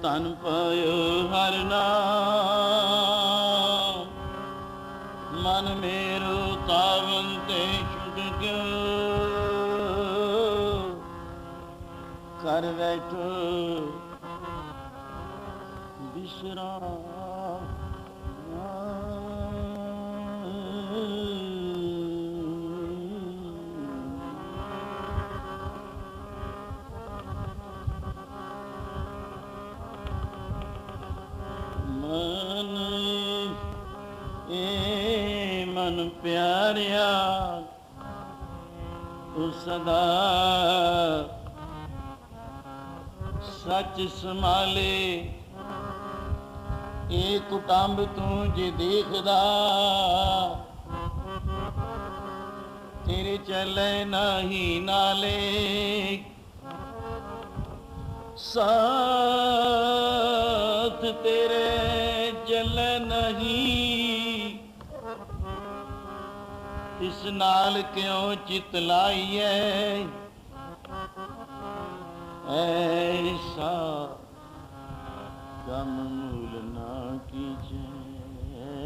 ਧਨ ਪਾਇਓ ਹਰ ਨਾਮ, ਮਨ ਮੇਰੋ ਤਾਵਨ ਤੇ ਛੁਟ ਗਿਓ। ਕਰ ਬੈਠੋ ਵਿਸ਼ਰਾਮ, ਮਨ ਏ ਮਨ ਪਿਆਰਿਆ ਤੂੰ ਸਦਾ ਸੱਚ ਸੰਭਾਲੇ। ਇਹ ਕੁਟੰਬ ਤੂੰ ਜੇ ਦੇਖਦਾ, ਤੇਰੇ ਚੱਲੇ ਨਹੀਂ ਨਾਲੇ। ਸਾਥ ਤੇਰੇ ਚੱਲੇ ਨਹੀਂ, ਇਸ ਨਾਲ ਕਿਉਂ ਚਿਤ ਲਾਈਐ। ਐਸਾ ਕਮ ਮੂਲ ਨਾ ਕੀਜੈ,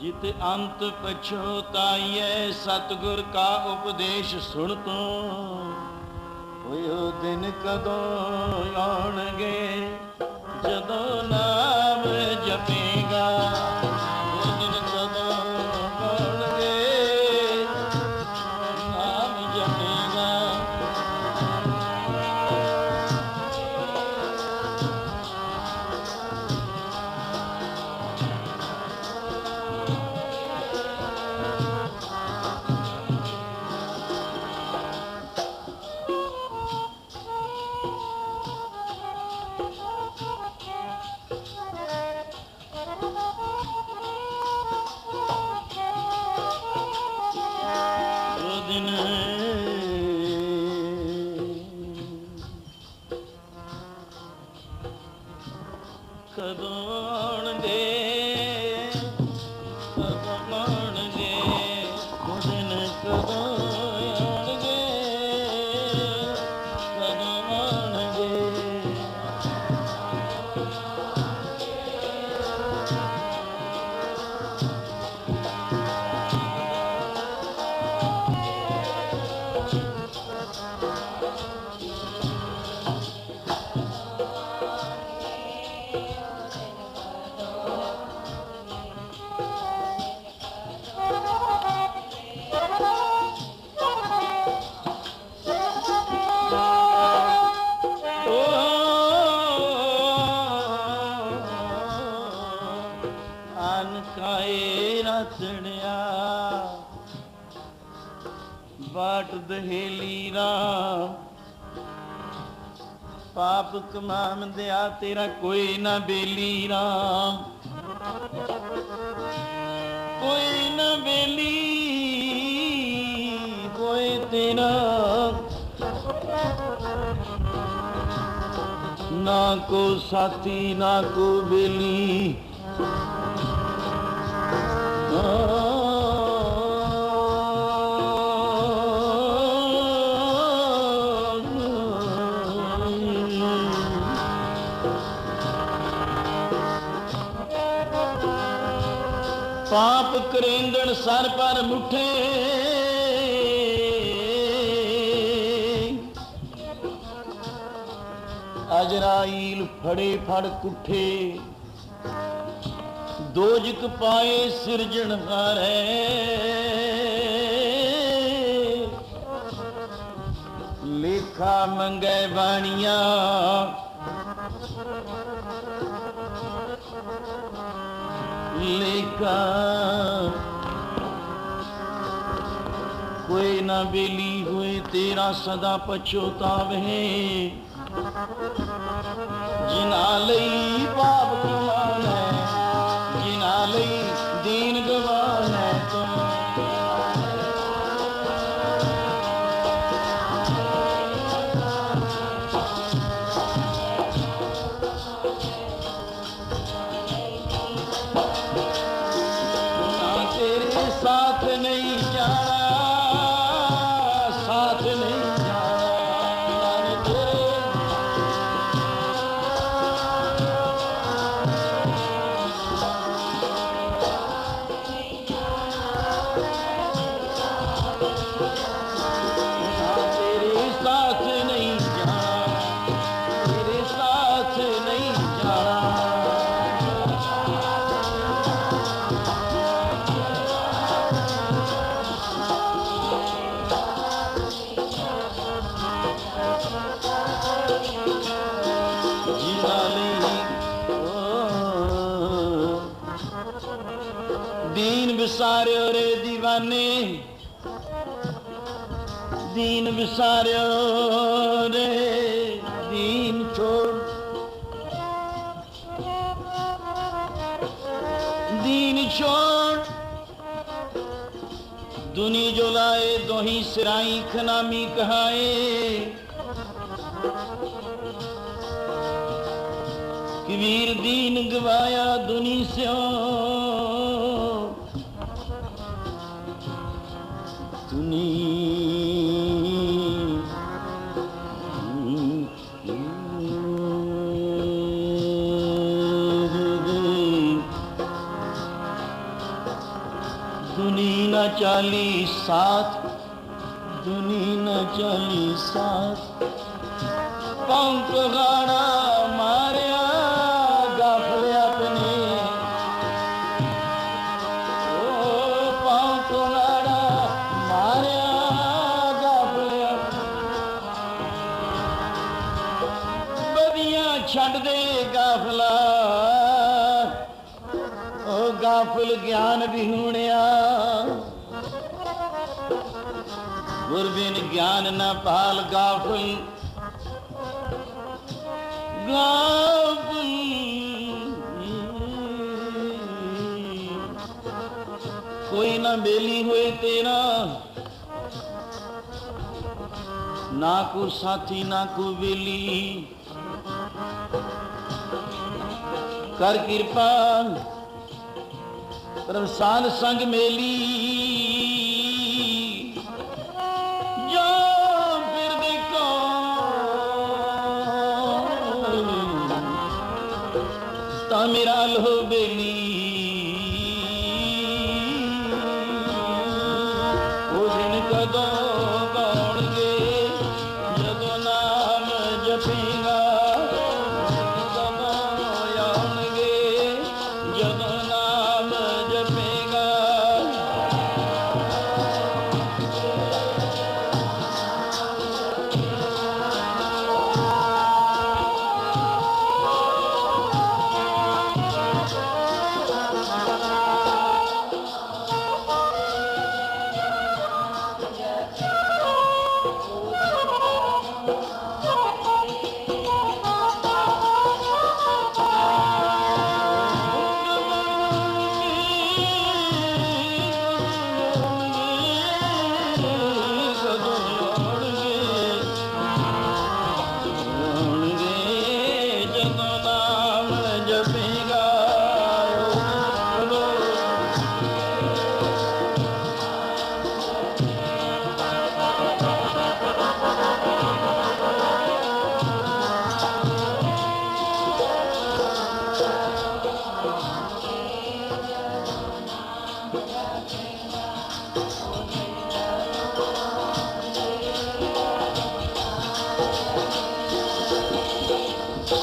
ਜਿਤ ਅੰਤ ਪਛੋਤਾਈਐ। ਸਤਿਗੁਰ ਕਾ ਉਪਦੇਸ਼ ਸੁਣ ਤੂੰ, ਹੋਇਓ ਦਿਨ ਕਦੋਂ ਆਉਣਗੇ, ਜਦੋਂ ਨਾਮ ਜਪੇਗਾ। ਉਹ ਦਿਨ ਕਦੋਂ ਆਉਣਗੇ, ਨਾਮ ਜਪੇਗਾ। ਕਦੋਂ ਆਉਣਗੇ, ਕਦੋਂ ਆਉਣਗੇ, ਉਹ ਦਿਨ ਕਦੋਂ ਆਉਣਗੇ, ਕਦੋਂ ਆਉਣਗੇ। ਕਾਏ ਰਤੜਿਆ ਬਾਟ ਦਹੇਲੀ ਰਾਮ, ਪਾਪ ਕਮਾਵੰਦਿਆ ਤੇਰਾ ਕੋਈ ਨਾ ਬੇਲੀ ਰਾਮ। ਕੋਈ ਨਾ ਬੇਲੀ ਕੋਈ ਤੇਰਾ, ਨਾ ਕੋ ਸਾਥੀ ਨਾ ਕੋ ਬੇਲੀ। ਪਾਪ ਕਰੇਂਦਣ ਸਰ ਪਰ ਮੁੱਠੇ, ਅਜਰਾਈਲ ਫੜੇ ਫੜ ਕੁੱਠੇ। ਦੋਜਕ ਪਾਏ ਸਿਰਜਣਹਾਰੇ, ਲੇਖਾ ਮੰਗੈ ਬਾਣੀਆਂ। ਲੇਖਾ ਕੋਈ ਨਾ ਬੇਲੀ ਹੋਏ ਤੇਰਾ ਸਦਾ ਪਛੋਤਾਵੇ। ਜਿਨਾ ਲਈ ਪਾਪ ਕਮਾਉਣਾ, ਜਿਨਾ ਲਈ ਦੀਨ ਗਵਾਉਣਾ ਤੂੰ। साथ नहीं जाना, साथ नहीं जाना, जमाने दीन विसारियो रे दीन छोड़ दीन छोड़ दुनी जो लाए दोही सिराई खनामी कहाए कि वीर दीन गवाया दुनी स्यो दुनी दुनी न चाली साथ दुनी न चाली साथ पंख गाड़ा मारिया गाफले अपने ओ पंख गाड़ा मारिया गाफले बदियां छड़ दे गाफला ओ गाफल ज्ञान विहूणिया गुरबिन ज्ञान न पाल गाफल गाफल कोई ना बेली हुए तेरा ना को साथी ना को बेली कर कृपा प्रसाद संग मेली जो फिर देखो ता मेरा लो बेली वो दिन कदों गौड़गे जदों नाम जपेगा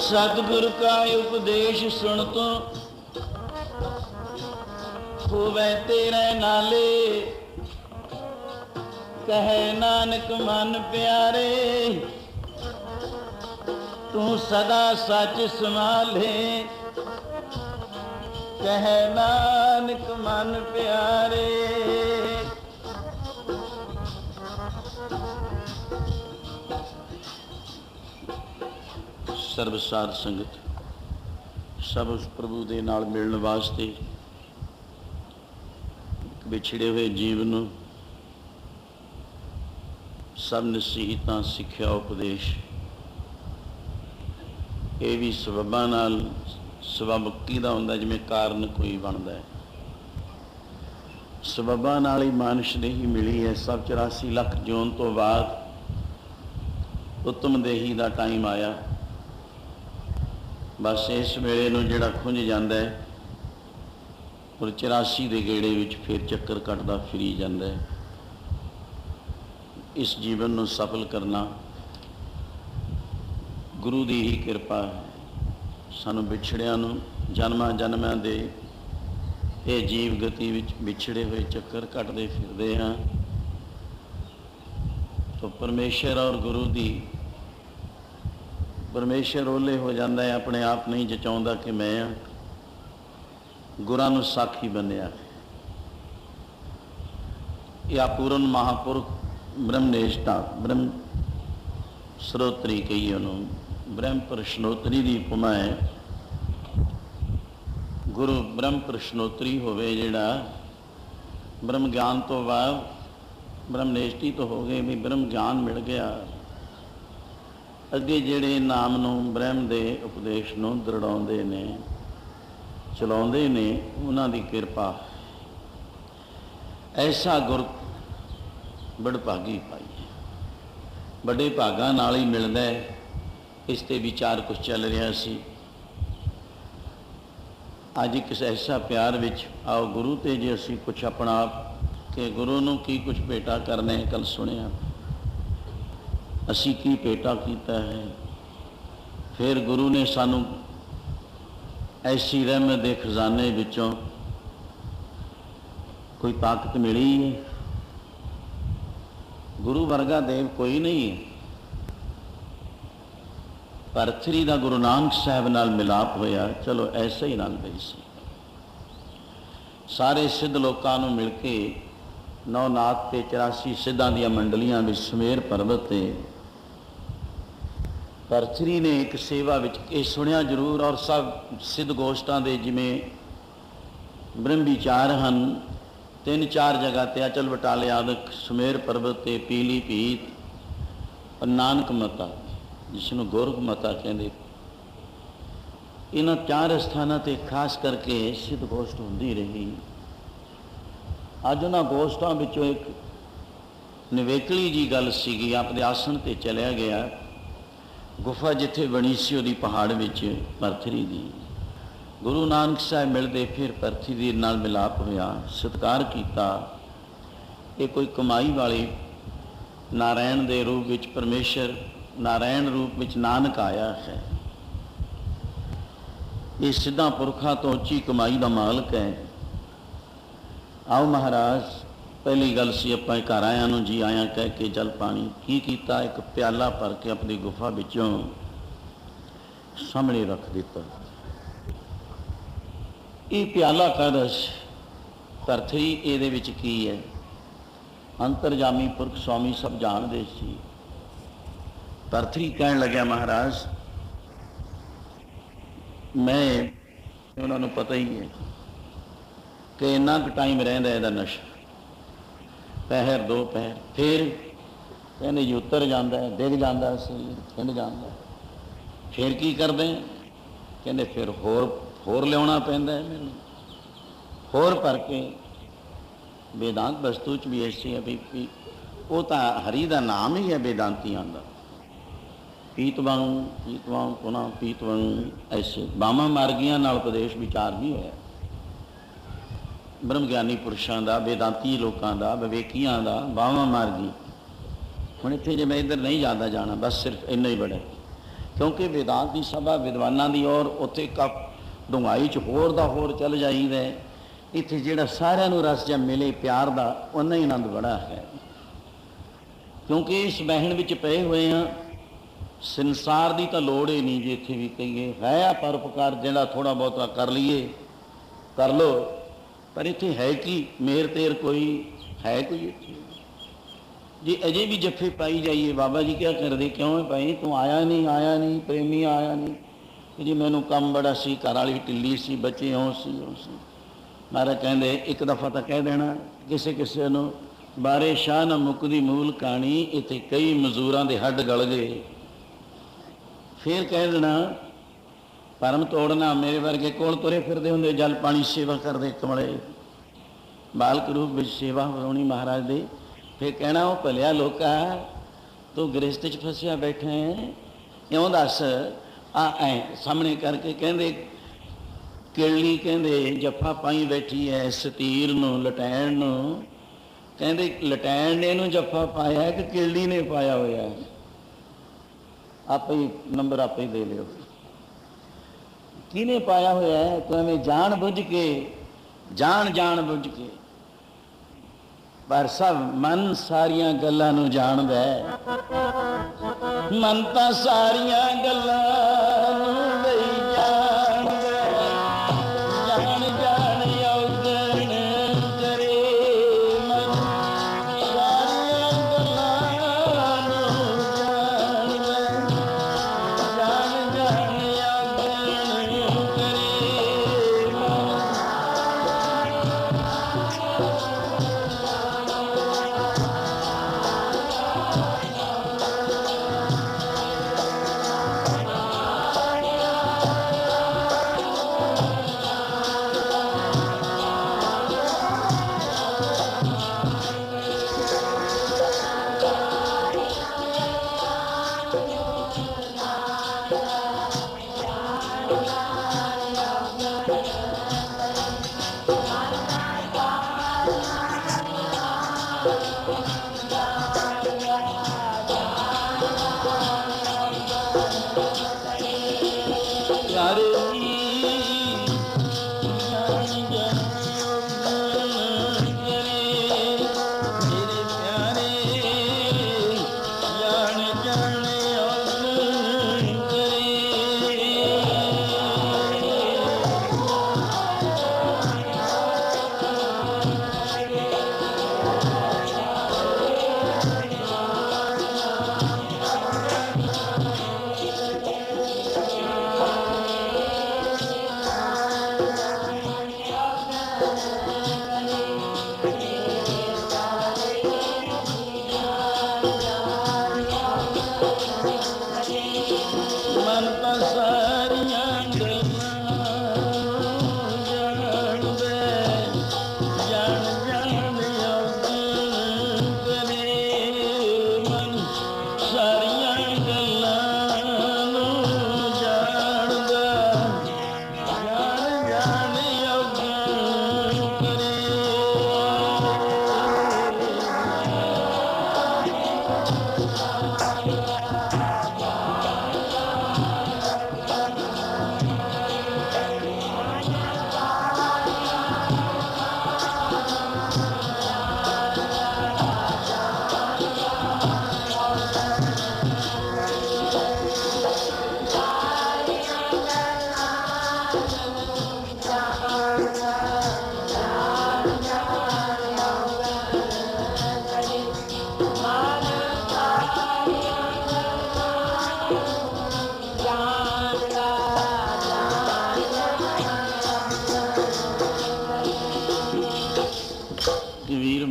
सतगुरु का उपदेश सुन तो होवे तेरे नाले कहे नानक मन प्यारे तू सदा सच संभाले कहे नानक मन प्यारे। ਸਰਬ ਸਾਧ ਸੰਗਤ ਸਭ ਉਸ ਪ੍ਰਭੂ ਦੇ ਨਾਲ ਮਿਲਣ ਵਾਸਤੇ ਵਿਛੜੇ ਹੋਏ ਜੀਵ ਨੂੰ ਸਭ ਨਸੀਹਤਾਂ ਸਿੱਖਿਆ ਉਪਦੇਸ਼ ਇਹ ਵੀ ਸਬੱਬਾਂ ਨਾਲ ਸਬਬ ਮੁਕਤੀ ਦਾ ਹੁੰਦਾ ਜਿਵੇਂ ਕਾਰਨ ਕੋਈ ਬਣਦਾ ਹੈ ਸਬੱਬਾਂ ਨਾਲ ਹੀ ਮਾਨਸ਼ ਨੇ ਹੀ ਮਿਲੀ ਹੈ। ਸਭ 84 ਲੱਖ ਜੂਨ ਤੋਂ ਬਾਅਦ ਉੱਤਮ ਦੇਹੀ ਦਾ ਟਾਈਮ ਆਇਆ। ਬਸ ਇਸ ਵੇਲੇ ਨੂੰ ਜਿਹੜਾ ਖੁੰਝ ਜਾਂਦਾ ਹੈ ਔਰ 84 ਦੇ ਗੇੜੇ ਵਿੱਚ ਫਿਰ ਚੱਕਰ ਕੱਟਦਾ ਫਿਰੀ ਜਾਂਦਾ ਹੈ। ਇਸ ਜੀਵਨ ਨੂੰ ਸਫਲ ਕਰਨਾ ਗੁਰੂ ਦੀ ਹੀ ਕਿਰਪਾ ਹੈ। ਸਾਨੂੰ ਵਿਛੜਿਆਂ ਨੂੰ ਜਨਮਾਂ ਜਨਮਾਂ ਦੇ ਇਹ ਜੀਵ ਗਤੀ ਵਿੱਚ ਵਿਛੜੇ ਹੋਏ ਚੱਕਰ ਕੱਟਦੇ ਫਿਰਦੇ ਹਾਂ ਤਾਂ ਪਰਮੇਸ਼ਰ ਔਰ ਗੁਰੂ ਦੀ ਪਰਮੇਸ਼ਰ ਓਲੇ ਹੋ ਜਾਂਦਾ ਹੈ। ਆਪਣੇ ਆਪ ਨਹੀਂ ਜਚਾਉਂਦਾ ਕਿ ਮੈਂ ਹਾਂ, ਗੁਰਾਂ ਨੂੰ ਸਾਖੀ ਬੰਨਿਆ या पूਰਨ महापुरख ब्रह्मनेष्ठा ब्रह्म ਸਰੋਤਰੀ ਕਹੀਏ ਉਹਨੂੰ, ਬ੍ਰਹਮ ਪ੍ਰਸ਼ਨੋਤਰੀ ਦੀ ਉਪਮਾ ਹੈ। ਗੁਰੂ ਬ੍ਰਹਮ ਪ੍ਰਸ਼ਨੋਤਰੀ ਹੋਵੇ ਜਿਹੜਾ ਬ੍ਰਹਮ ਗਿਆਨ ਤੋਂ ਬਾਅਦ ਬ੍ਰਹਮਨੇਸ਼ਟੀ ਤੋਂ ਹੋ ਗਏ ਵੀ ਬ੍ਰਹਮ ਗਿਆਨ ਮਿਲ ਗਿਆ, ਅੱਗੇ ਜਿਹੜੇ ਨਾਮ ਨੂੰ ਬ੍ਰਹਮ ਦੇ ਉਪਦੇਸ਼ ਨੂੰ ਦ੍ਰਿੜਾਉਂਦੇ ਨੇ ਚਲਾਉਂਦੇ ਨੇ ਉਹਨਾਂ ਦੀ ਕਿਰਪਾ। ਐਸਾ ਗੁਰ ਬੜਭਾਗੀ ਪਾਈ, ਵੱਡੇ ਭਾਗਾਂ ਨਾਲ ਹੀ ਮਿਲਦਾ। ਇਸ 'ਤੇ ਵਿਚਾਰ ਕੁਛ ਚੱਲ ਰਿਹਾ ਸੀ। ਅੱਜ ਇੱਕ ਐਸਾ ਪਿਆਰ ਵਿੱਚ ਆਓ ਗੁਰੂ 'ਤੇ ਜੇ ਅਸੀਂ ਕੁਛ ਆਪਣਾ ਕਿ ਗੁਰੂ ਨੂੰ ਕੀ ਕੁਛ ਭੇਟਾ ਕਰਨੇ। ਕੱਲ ਸੁਣਿਆ ਅਸੀਂ ਕੀ ਭੇਟਾ ਕੀਤਾ ਹੈ। ਫਿਰ ਗੁਰੂ ਨੇ ਸਾਨੂੰ ਐਸੀ ਰਹਿਮਤ ਦੇ ਖਜ਼ਾਨੇ ਵਿੱਚੋਂ ਕੋਈ ਤਾਕਤ ਮਿਲੀ ਹੈ। ਗੁਰੂ ਵਰਗਾ ਦੇਵ ਕੋਈ ਨਹੀਂ ਹੈ। ਭਰਤਰੀ ਦਾ ਗੁਰੂ ਨਾਨਕ ਸਾਹਿਬ ਨਾਲ ਮਿਲਾਪ ਹੋਇਆ, ਚਲੋ ਐਸਾ ਹੀ ਨਾਲ ਬਈ ਸੀ। ਸਾਰੇ ਸਿੱਧ ਲੋਕਾਂ ਨੂੰ ਮਿਲ ਕੇ ਨੌਨਾਥ ਤੇ 84 ਸਿੱਧਾਂ ਦੀਆਂ ਮੰਡਲੀਆਂ ਵਿੱਚ ਸੁਮੇਰ ਪਰਬਤ ਤੇ ਭਰਤਰੀ ਨੇ ਇੱਕ ਸੇਵਾ ਵਿੱਚ ਇਹ ਸੁਣਿਆ ਜ਼ਰੂਰ, ਔਰ ਸਭ ਸਿੱਧ ਗੋਸ਼ਟਾਂ ਦੇ ਜਿਵੇਂ ਬ੍ਰਹਮ ਵਿਚਾਰ ਹਨ 3-4 ਜਗ੍ਹਾ 'ਤੇ ਅਚਲ ਬਟਾਲੇ ਆਦਿਕ ਸੁਮੇਰ ਪਰਬਤ 'ਤੇ ਪੀਲੀ ਭੀਤ ਨਾਨਕ ਮਤਾ ਜਿਸ ਨੂੰ ਗੋਰਖ ਮਤਾ ਕਹਿੰਦੇ, ਇਹਨਾਂ 4 ਸਥਾਨਾਂ 'ਤੇ ਖਾਸ ਕਰਕੇ ਸਿੱਧ ਗੋਸ਼ਟ ਹੁੰਦੀ ਰਹੀ। ਅੱਜ ਉਹਨਾਂ ਗੋਸ਼ਟਾਂ ਵਿੱਚੋਂ ਇੱਕ ਨਿਵੇਕਲੀ ਜੀ ਗੱਲ ਸੀਗੀ। ਆਪਣੇ ਆਸਣ 'ਤੇ ਚਲਿਆ ਗਿਆ, ਗੁਫਾ ਜਿੱਥੇ ਬਣੀ ਸੀ ਉਹਦੀ ਪਹਾੜ ਵਿੱਚ ਭਰਤਰੀ ਦੀ। ਗੁਰੂ ਨਾਨਕ ਸਾਹਿਬ ਮਿਲਦੇ, ਫਿਰ ਭਰਤਰੀ ਦੀ ਨਾਲ ਮਿਲਾਪ ਹੋਇਆ, ਸਤਿਕਾਰ ਕੀਤਾ। ਇਹ ਕੋਈ ਕਮਾਈ ਵਾਲੀ ਨਾਰਾਇਣ ਦੇ ਰੂਪ ਵਿੱਚ ਪਰਮੇਸ਼ਰ ਨਾਰਾਇਣ ਰੂਪ ਵਿੱਚ ਨਾਨਕ ਆਇਆ ਹੈ। ਇਹ ਸਿੱਧਾਂ ਪੁਰਖਾਂ ਤੋਂ ਉੱਚੀ ਕਮਾਈ ਦਾ ਮਾਲਕ ਹੈ। ਆਓ ਮਹਾਰਾਜ, ਪਹਿਲੀ ਗੱਲ ਸੀ ਆਪਾਂ ਘਰ ਆਇਆਂ ਨੂੰ ਜੀ ਆਇਆਂ ਕਹਿ ਕੇ ਜਲ ਪਾਣੀ ਕੀ ਕੀਤਾ, ਇੱਕ ਪਿਆਲਾ ਭਰ ਕੇ ਆਪਣੀ ਗੁਫਾ ਵਿੱਚੋਂ ਸਾਹਮਣੇ ਰੱਖ ਦਿੱਤਾ। ਇਹ ਪਿਆਲਾ ਕਾਹਦਾ ਸੀ? ਭਰਤਰੀ ਇਹਦੇ ਵਿੱਚ ਕੀ ਹੈ? ਅੰਤਰਜਾਮੀ ਪੁਰਖ ਸਵਾਮੀ ਸਭ ਜਾਣਦੇ ਸੀ। ਭਰਤਰੀ ਕਹਿਣ ਲੱਗਿਆ, ਮਹਾਰਾਜ ਮੈਂ, ਉਹਨਾਂ ਨੂੰ ਪਤਾ ਹੀ ਹੈ ਕਿ ਇੰਨਾ ਕੁ ਟਾਈਮ ਰਹਿੰਦਾ ਇਹਦਾ ਨਸ਼ਾ, ਪਹਿਰ 2 ਪਹਿਰ, ਫਿਰ ਕਹਿੰਦੇ ਜੀ ਉਤਰ ਜਾਂਦਾ, ਡਿੱਗ ਜਾਂਦਾ, ਸਰੀਰ ਖਿੰਡ ਜਾਂਦਾ। ਫਿਰ ਕੀ ਕਰਦੇ? ਕਹਿੰਦੇ ਫਿਰ ਹੋਰ ਲਿਆਉਣਾ ਪੈਂਦਾ ਹੈ ਮੈਨੂੰ, ਹੋਰ ਭਰ ਕੇ। ਵੇਦਾਂਤ ਵਸਤੂ 'ਚ ਵੀ ਐਸੀ ਹੈ ਵੀ ਉਹ ਤਾਂ ਹਰੀ ਦਾ ਨਾਮ ਹੀ ਹੈ ਵੇਦਾਂਤੀਆਂ ਦਾ। ਪੀਤਵੰ ਪੁਨਾ ਪੀਤਵੰ, ਐਸੇ ਬਾਵਾਂ ਮਾਰਗੀਆਂ ਨਾਲ ਉਪਦੇਸ਼ ਵਿਚਾਰ ਵੀ ਹੋਇਆ ਬ੍ਰਹਮ ਗਿਆਨੀ ਪੁਰਸ਼ਾਂ ਦਾ, ਵੇਦਾਂਤੀ ਲੋਕਾਂ ਦਾ, ਵਿਵੇਕੀਆਂ ਦਾ, ਬਾਵਾਂ ਮਾਰਗੀ। ਹੁਣ ਇੱਥੇ ਜੇ ਮੈਂ ਇੱਧਰ ਨਹੀਂ ਜਾਂਦਾ ਜਾਣਾ, ਬਸ ਸਿਰਫ ਇੰਨਾ ਹੀ ਬੜਾ, ਕਿਉਂਕਿ ਵੇਦਾਂਤ ਦੀ ਸਭਾ ਵਿਦਵਾਨਾਂ ਦੀ, ਔਰ ਉੱਥੇ ਡੂੰਘਾਈ 'ਚ ਹੋਰ ਦਾ ਹੋਰ ਚੱਲ ਜਾਈਦਾ। ਇੱਥੇ ਜਿਹੜਾ ਸਾਰਿਆਂ ਨੂੰ ਰਸ ਜਾਂ ਮਿਲੇ ਪਿਆਰ ਦਾ, ਉਹਨਾਂ ਹੀ ਆਨੰਦ ਬੜਾ ਹੈ। ਕਿਉਂਕਿ ਇਸ ਬਹਿਣ ਵਿੱਚ ਪਏ ਹੋਏ ਹਾਂ, ਸੰਸਾਰ ਦੀ ਤਾਂ ਲੋੜ ਹੀ ਨਹੀਂ। ਜੇ ਇੱਥੇ ਵੀ ਕਹੀਏ ਹੈ ਪਰਉਪਕਾਰ ਜਿਹੜਾ ਥੋੜ੍ਹਾ ਬਹੁਤਾ ਕਰ ਲਈਏ ਕਰ ਲਓ, ਪਰ ਇੱਥੇ ਹੈ ਕੀ? ਮੇਰ ਤੇਰ ਕੋਈ ਹੈ ਕੋਈ ਇੱਥੇ? ਜੇ ਅਜੇ ਵੀ ਜੱਫੇ ਪਾਈ ਜਾਈਏ, ਬਾਬਾ ਜੀ ਕਿਆ ਕਰਦੇ, ਕਿਉਂ ਭਾਈ ਤੂੰ ਆਇਆ ਨਹੀਂ ਪ੍ਰੇਮੀ ਆਇਆ ਨਹੀਂ ਜੀ, ਮੈਨੂੰ ਕੰਮ ਬੜਾ ਸੀ, ਘਰ ਵਾਲੀ ਢਿੱਲੀ ਸੀ, ਬੱਚੇ ਉਹ ਸੀ। ਮਹਾਰਾਜ ਕਹਿੰਦੇ ਇੱਕ ਦਫਾ ਤਾਂ ਕਹਿ ਦੇਣਾ ਕਿਸੇ ਨੂੰ, ਬਾਰੇ ਸ਼ਾਹ ਨਾ ਮੁੱਕਦੀ ਮੂਲ ਕਹਾਣੀ, ਇੱਥੇ ਕਈ ਮਜ਼ਦੂਰਾਂ ਦੇ ਹੱਡ ਗਲ ਗਏ। ਫਿਰ ਕਹਿ ਦੇਣਾ ਭਰਮ ਤੋੜਨਾ, ਮੇਰੇ ਵਰਗੇ ਕੋਲ ਤੁਰੇ ਫਿਰਦੇ ਹੁੰਦੇ, ਜਲ ਪਾਣੀ ਸੇਵਾ ਕਰਦੇ, ਕਮਲੇ ਬਾਲਕ ਰੂਪ ਵਿੱਚ ਸੇਵਾ ਹੋਣੀ ਮਹਾਰਾਜ ਦੀ। ਫਿਰ ਕਹਿਣਾ ਉਹ ਭਲਿਆ ਲੋਕਾ, ਤੂੰ ਗ੍ਰਸਤ 'ਚ ਫਸਿਆ ਬੈਠਾ ਹੈ, ਇਉਂ ਦੱਸ ਐ ਸਾਹਮਣੇ ਕਰਕੇ। ਕਹਿੰਦੇ ਕਿਰਲੀ ਕਹਿੰਦੇ ਜੱਫਾ ਪਾਈ ਬੈਠੀ ਹੈ ਸਤੀਰ ਨੂੰ ਲਟੈਣ ਨੂੰ। ਕਹਿੰਦੇ ਲਟੈਣ ਨੇ ਇਹਨੂੰ ਜੱਫਾ ਪਾਇਆ ਕਿ ਕਿਰਲੀ ਨੇ ਪਾਇਆ ਹੋਇਆ? ਆਪੇ ਹੀ ਨੰਬਰ ਆਪੇ ਹੀ ਦੇ ਲਿਓ, ਕਿਹਨੇ ਪਾਇਆ ਹੋਇਆ ਹੈ? ਤੂੰ ਐਵੇਂ ਜਾਣ ਬੁੱਝ ਕੇ, ਪਰ ਸਭ ਮਨ ਸਾਰੀਆਂ ਗੱਲਾਂ ਨੂੰ ਜਾਣਦਾ ਹੈ। ਮਨ ਤਾਂ ਸਾਰੀਆਂ ਗੱਲਾਂ ਨੂੰ ਲਈ ਜਾਣਦਾ, ਜਾਣ ਔਗਣ ਕਰੇ ਮਨ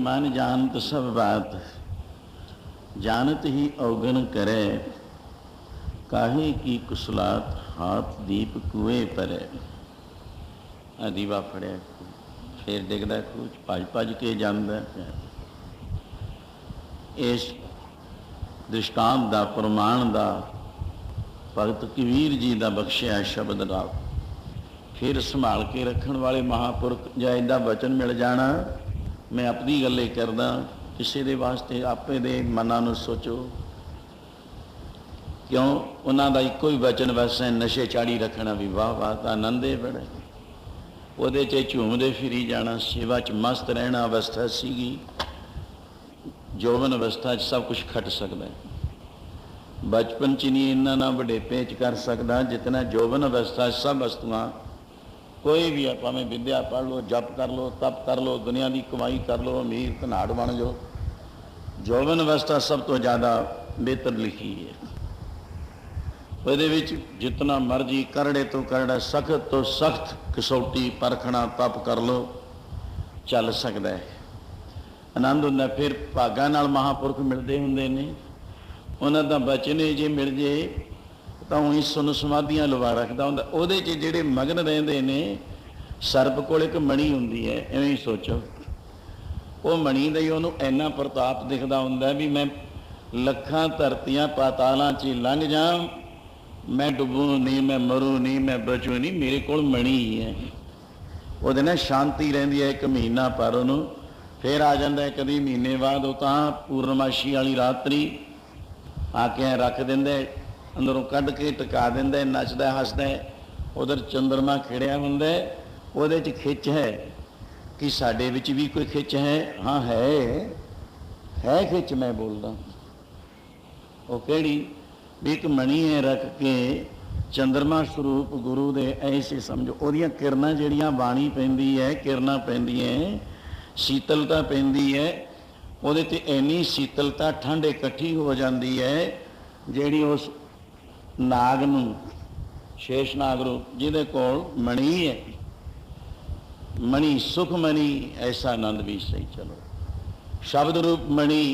मन जानत सब बात, जानत ही अवगन करे, काहे की कुसलात हाथ दीप कुएं परे। दीवा फड़िया फिर डिगदा खूच भज भज के जांदा। इस दृष्टांत का प्रमाण का भगत कबीर जी का बख्शिया शब्द का फिर संभाल के रखने वाले महापुरख या इदा वचन मिल जाना। मैं अपनी गल करदा, किसी दे वास्ते आपे दे मनां नूं सोचो, क्यों उन्हां दा इक्को ही वचन बस है, नशे चाड़ी रखना भी वाह वाह ता आनंदे बड़े, उहदे च झूमदे फिरी जाना, सेवा च मस्त रहना। अवस्था सीगी जौवन अवस्था सब कुछ खट सकता है, बचपन च नहीं इन्ना ना वडेपे च कर सकता जितना जौवन अवस्था सब वस्तुआं कोई भी है, भावें विद्या पढ़ लो, जप कर लो, तप कर लो, दुनिया की कमाई कर लो, अमीर धनाड़ बन जाओ, जौवन अवस्था सब तो ज़्यादा बेहतर लिखी है। वो जितना मर्जी करड़े तो करड़ा, सख्त तो सख्त कसौटी परखना तप कर लो, चल सकता है, आनंद होंदा। फिर भागां नाल महापुरख मिलते होंगे ने, उन्हां दा बचन जे मिल जे तो ही सुन समाधियां लवा रखता होंदा। उहदे च जिहड़े मगन रहिंदे ने, सर्प कोल एक मणी हुंदी है, इवें ही सोचो, वो मणी दा ही उहनूं इन्ना प्रताप दिखदा हुंदा भी मैं लखां धरतियां पातालां च लंघ जा, मैं डुबू नहीं, मैं मरू नहीं, मैं बचू नहीं, मेरे कोल मणी ही है। उहदे नाल शांति रहिंदी है एक महीना, पर उहनूं फिर आ जांदा है कदी महीने बाद, वो तां पूर्णमाशी वाली रात्रि आके रख दिंदे, अंदरों कढ़ के टका दिंदा, नचदा हसदा, उधर चंद्रमा खिड़िया हुंदा, उहदे च खिच है कि साडे विच भी कोई खिच है। हाँ है खिच, मैं बोलदा वो किहड़ी भी एक मणी है रख के, चंद्रमा स्वरूप गुरु दे ऐसे समझो, उहदियां किरनां जिहड़ियां बाणी पैंदी है, किरनां पैंदियां, शीतलता पैंदी है, उहदे ते इन्नी शीतलता ठंड इकट्ठी हो जाती है जिहड़ी उस नाग नूं, शेष नाग रूप जिहदे कोल मणी है, मणि सुख मणि ऐसा आनंद भी सही। चलो शब्द रूप मणि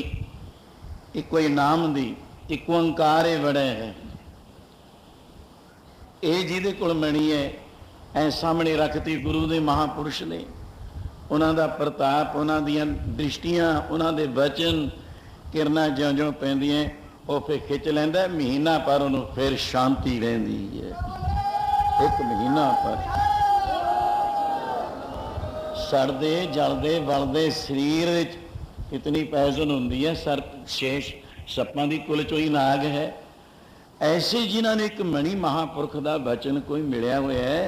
इको ही नाम दी, एक ओंकार है बड़ा है, ये जिहदे कोल मणि है ऐ सामने रखती गुरु दे महापुरुष ने, उन्हां दा प्रताप, उन्हां दियां दृष्टियां, उन्हां दे वचन, किरनां ज्यों ज्यों पैंदियां वो फिर खिंच लैंदा। महीना पर उन्होंने फिर शांति रहिंदी है, एक महीना पर सड़दे जलदे बलदे शरीर इतनी पैजन होंगी है, सर्प शेष सप्पां की कुल चो ही नाग है। ऐसे जिन्हों ने एक मणि महापुरख का बचन कोई मिलिया हुआ है,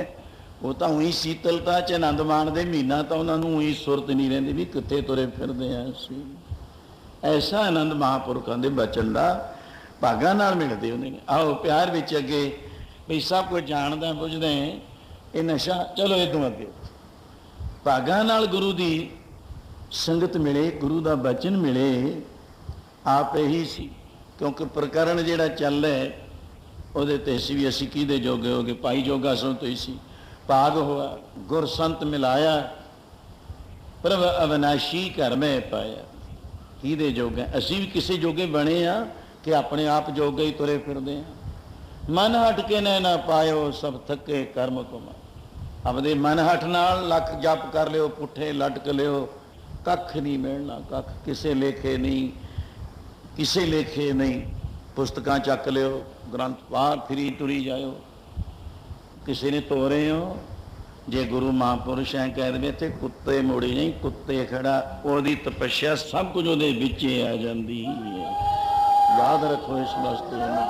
वो तो उही शीतलता च आनंद माणदे, महीना तो उन्होंने उही सुरत नहीं रहिंदी भी कित्थे तुरे फिरदे आ असीं। ऐसा आनंद महापुरखों के बचन का भागां नाल मिलते होंदे ने। आओ प्यार विच अगे भी सब कुछ जानदा बुझदे ये नशा, चलो इदों अगे भागां नाल गुरु की संगत मिले, गुरु का बचन मिले, आप यही सी। क्योंकि प्रकरण जिहड़ा चल रहा है ਉਹਦੇ ਤੇ ਸੀ ਵੀ ਅਸੀਂ ਕਿਹਦੇ ਜੋਗੇ ਹੋ ਗਏ, ਭਾਈ ਜੋਗਾ ਸੋ ਤੋਂ ਹੀ ਸੀ। ਭਾਗ ਹੋਆ ਗੁਰ ਸੰਤ ਮਿਲਾਇਆ, ਪ੍ਰਭ ਅਵਨਾਸ਼ੀ ਘਰ ਮੈਂ ਪਾਇਆ। ਕਿਹਦੇ ਜੋਗੇ ਅਸੀਂ ਵੀ ਕਿਸੇ ਜੋਗੇ ਬਣੇ ਆ ਕਿ ਆਪਣੇ ਆਪ ਜੋਗੇ ਹੀ ਤੁਰੇ ਫਿਰਦੇ ਆ। ਮਨ ਹਟ ਕੇ ਨਾ ਪਾਇਓ ਸਭ ਥੱਕੇ ਕਰਮ ਕੁਮਾ। ਆਪਦੇ ਮਨ ਹਟ ਨਾਲ ਲੱਖ ਜਪ ਕਰ ਲਿਓ, ਪੁੱਠੇ ਲਟਕ ਲਿਓ, ਕੱਖ ਨਹੀਂ ਮਿਲਣਾ, ਕੱਖ ਕਿਸੇ ਲੇਖੇ ਨਹੀਂ, ਕਿਸੇ ਲੇਖੇ नहीं। पुस्तकां चक लियो, ग्रंथ बाहर फिरी तुरी जाओ, किसी ने तोरे हो। जे गुरु महापुरुष है कह दे इत्थे कुत्ते मोड़ी नहीं, कुत्ते खड़ा, ओदी तपस्या सब कुछ ओदे विच आ जांदी है। याद रखो इस वस्तु में,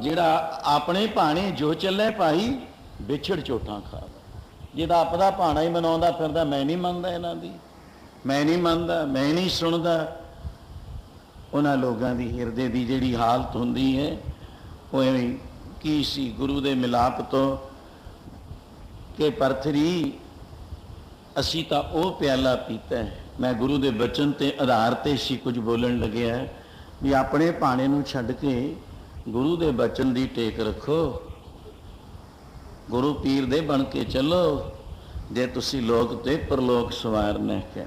जिहड़ा अपने भाणे जो चले भाई विछड़ चोटां खा, जिहड़ा अपना भाणा ही मनाउंदा फिरदा, मैं नहीं मनदा इन्हां दी, मैं नहीं मनदा, मैं नहीं सुनदा। उन्होंने लोगों की हिरदे की जिहड़ी हालत होंदी है वो एवं की सी गुरु के मिलाप तो कि परथरी असी तो वह प्याला पीता है। मैं गुरु के बचन के आधार पर सी कुछ बोलन लगे है भी अपने भाणे नूं छड्ड के गुरु के बचन की टेक रखो, गुरु पीर दे बन के चलो जे तुसी लोक ते परलोक सवारना है।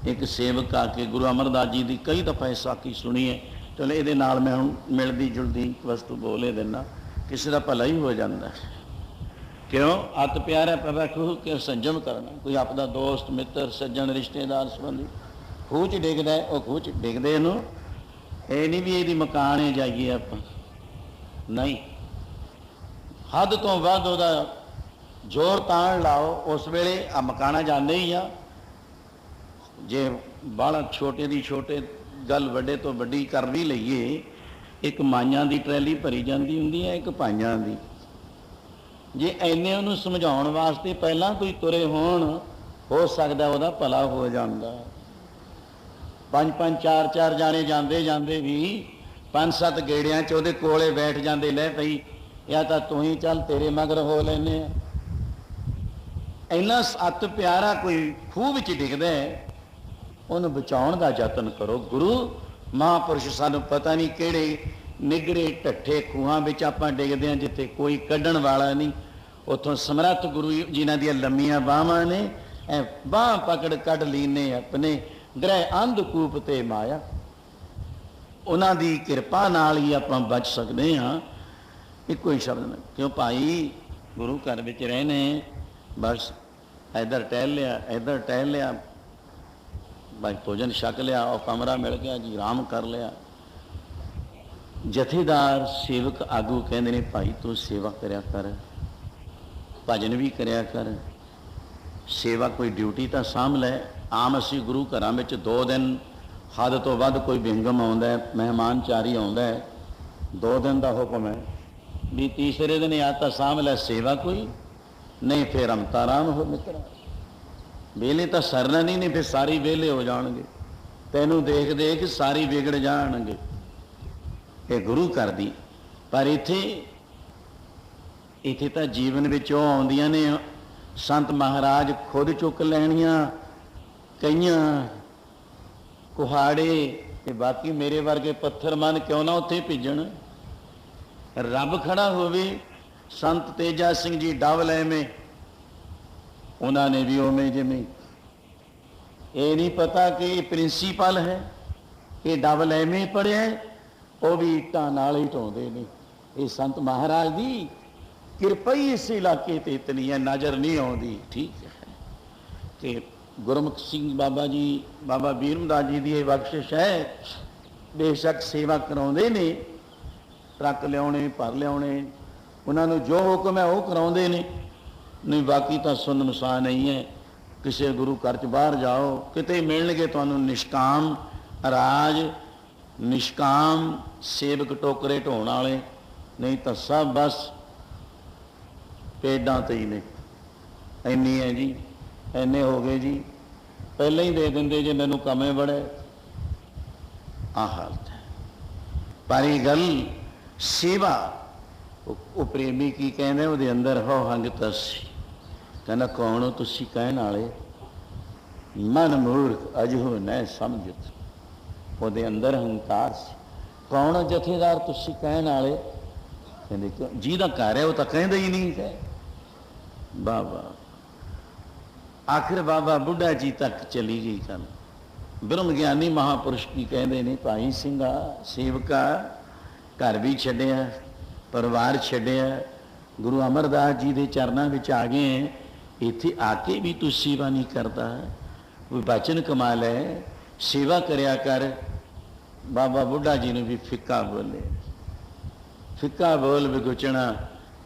एक सेवक आके गुरु अमरदास जी की कई दफ़ा साखी सुनी है, चलो ये मैं हूँ मिलती जुलती वस्तु बोले देना, किसी का भला ही हो जाता है। क्यों अत प्यारा प्रभु कि संजम करना। कोई अपना दोस्त मित्र सज्जन रिश्तेदार संबंधी खूह च डिगदा है, वह खूह च डिगदे नूं ये नहीं भी यदि मकाने जाइए आप, नहीं, हद तो वध उहदा जोर ताण लाओ, उस वेले आ मकाना जाते ही आ। जे बाला छोटे की छोटे गल वड्डे तो वड्डी कर भी लईए, एक माइयां की ट्रैली भरी जाती होंदी है, एक भाइयां की। जे इन्ने उन्होंने समझाउण वास्ते पहला कोई तुरे होण, हो सकता वह भला हो जाता। 5-5 4-4 जाने जाते जाते भी 5-7 गेड़ियां च उहदे कोले बैठ जाते, ले पई या तो तू ही चल तेरे मगर हो लेने। इन्ना अत प्यारा कोई खूह विच डिगदा है, उन्हें बचाने का यतन करो। गुरु महापुरुष सानू पता नहीं किहड़े निगड़े ढट्ठे खूहां विच आपां डिगदे हां जिथे कोई कड्ढण वाला नहीं। उत्थों समर्थ गुरु जिन्हां दियां लंमियां बाहां ने, बाह पकड़ कढ़ लीने अपने ग्रह अंधकूप ते माया। उन्हां दी किरपा नाल ही आपां बच सकदे हां। इक्को ही शब्द में क्यों भाई गुरु घर विच रहने, बस इधर टहल लिया, इधर टहल लिया, भाई भोजन छक लिया और कमरा मिल गया जी, आराम कर लिया। जथेदार सेवक आगू कहते हैं भाई तू सेवा करया कर, भजन भी करया कर, सेवा कोई ड्यूटी तो सामभ लै। आम असी गुरु घर में 2 दिन हद तो वध कोई विहंगम आउंदा है, मेहमानचारी आउंदा है, 2 दिन का हुक्म है भी तीसरे दिन या तो सामभ लै सेवा कोई नहीं, फिर अमताराम हो मित्रा। वेले तो सरना नहीं फिर सारी वेले हो जाएंगे, तेनू देख देख सारी बिगड़ जाएंगे। ये गुरु कर दी। पर इत्थे इत्थे तो जीवन विच आउंदियां ने संत महाराज खुद चुक लैणियां, कईयां कुहाड़े ते बाकी मेरे वर्गे पत्थर मन क्यों ना उत्थे भिजण। रब खड़ा होवे, संत तेजा सिंह जी डव लैवें, उन्होंने भी उमें जिमें। ये नहीं पता कि ये प्रिंसीपल है, ये डबल एम पढ़िया है, वो भी ईटा नाल ही ढोंदे ने। ये संत महाराज की किरपा ही इस इलाके ते इतनी है, नज़र नहीं आती। ठीक है कि गुरमुख सिंह बाबा जी, बाबा बीरमदास जी की बख्शिश है, बेशक सेवा कराउंदे ने, ट्रक लियाने भर लियाने, उन्होंने जो हुक्म है वह कराउंदे ने, नहीं बाकी तो सुन मसा नहीं है। किसी गुरु घर च बाहर जाओ, किते मिलणगे तुहानूं निष्काम राज, निष्काम सेवक टोकरे ढोण वाले, नहीं तो सब बस पेडां ते ही ने। इन्नी है जी, इन्ने हो गए जी, पहले ही दे देंदे जे मैनूं कमे बड़े। आ हालत है। पर ये गल सेवा, वो प्रेमी की कहते वो अंदर हो हंगत सी, कहना कौन हो तुसी कहण वाले, मन मूर्ख अजहो न समझत। वो अंदर हंकार से, कौन हो जथेदार तुसी कहण वाले, कहते क्यों जिहदा घर है वो तो कहंदा ही नहीं है। बाबा आखिर बाबा बुढ़ा जी तक चली गई गल। ब्रह्म ज्ञानी महापुरुष की कहते ने, भाई सिंघा सेवका घर भी छड्डिया, परिवार छड्डिया, गुरु अमरदास जी के चरणों में आ गए हैं, इत्थे आके भी तू सेवा नहीं करता। कोई बचन कमाल है, सेवा करया कर। बाबा बुढ़ा जी ने भी फिक्का बोले, फिक्का बोल विगुचना,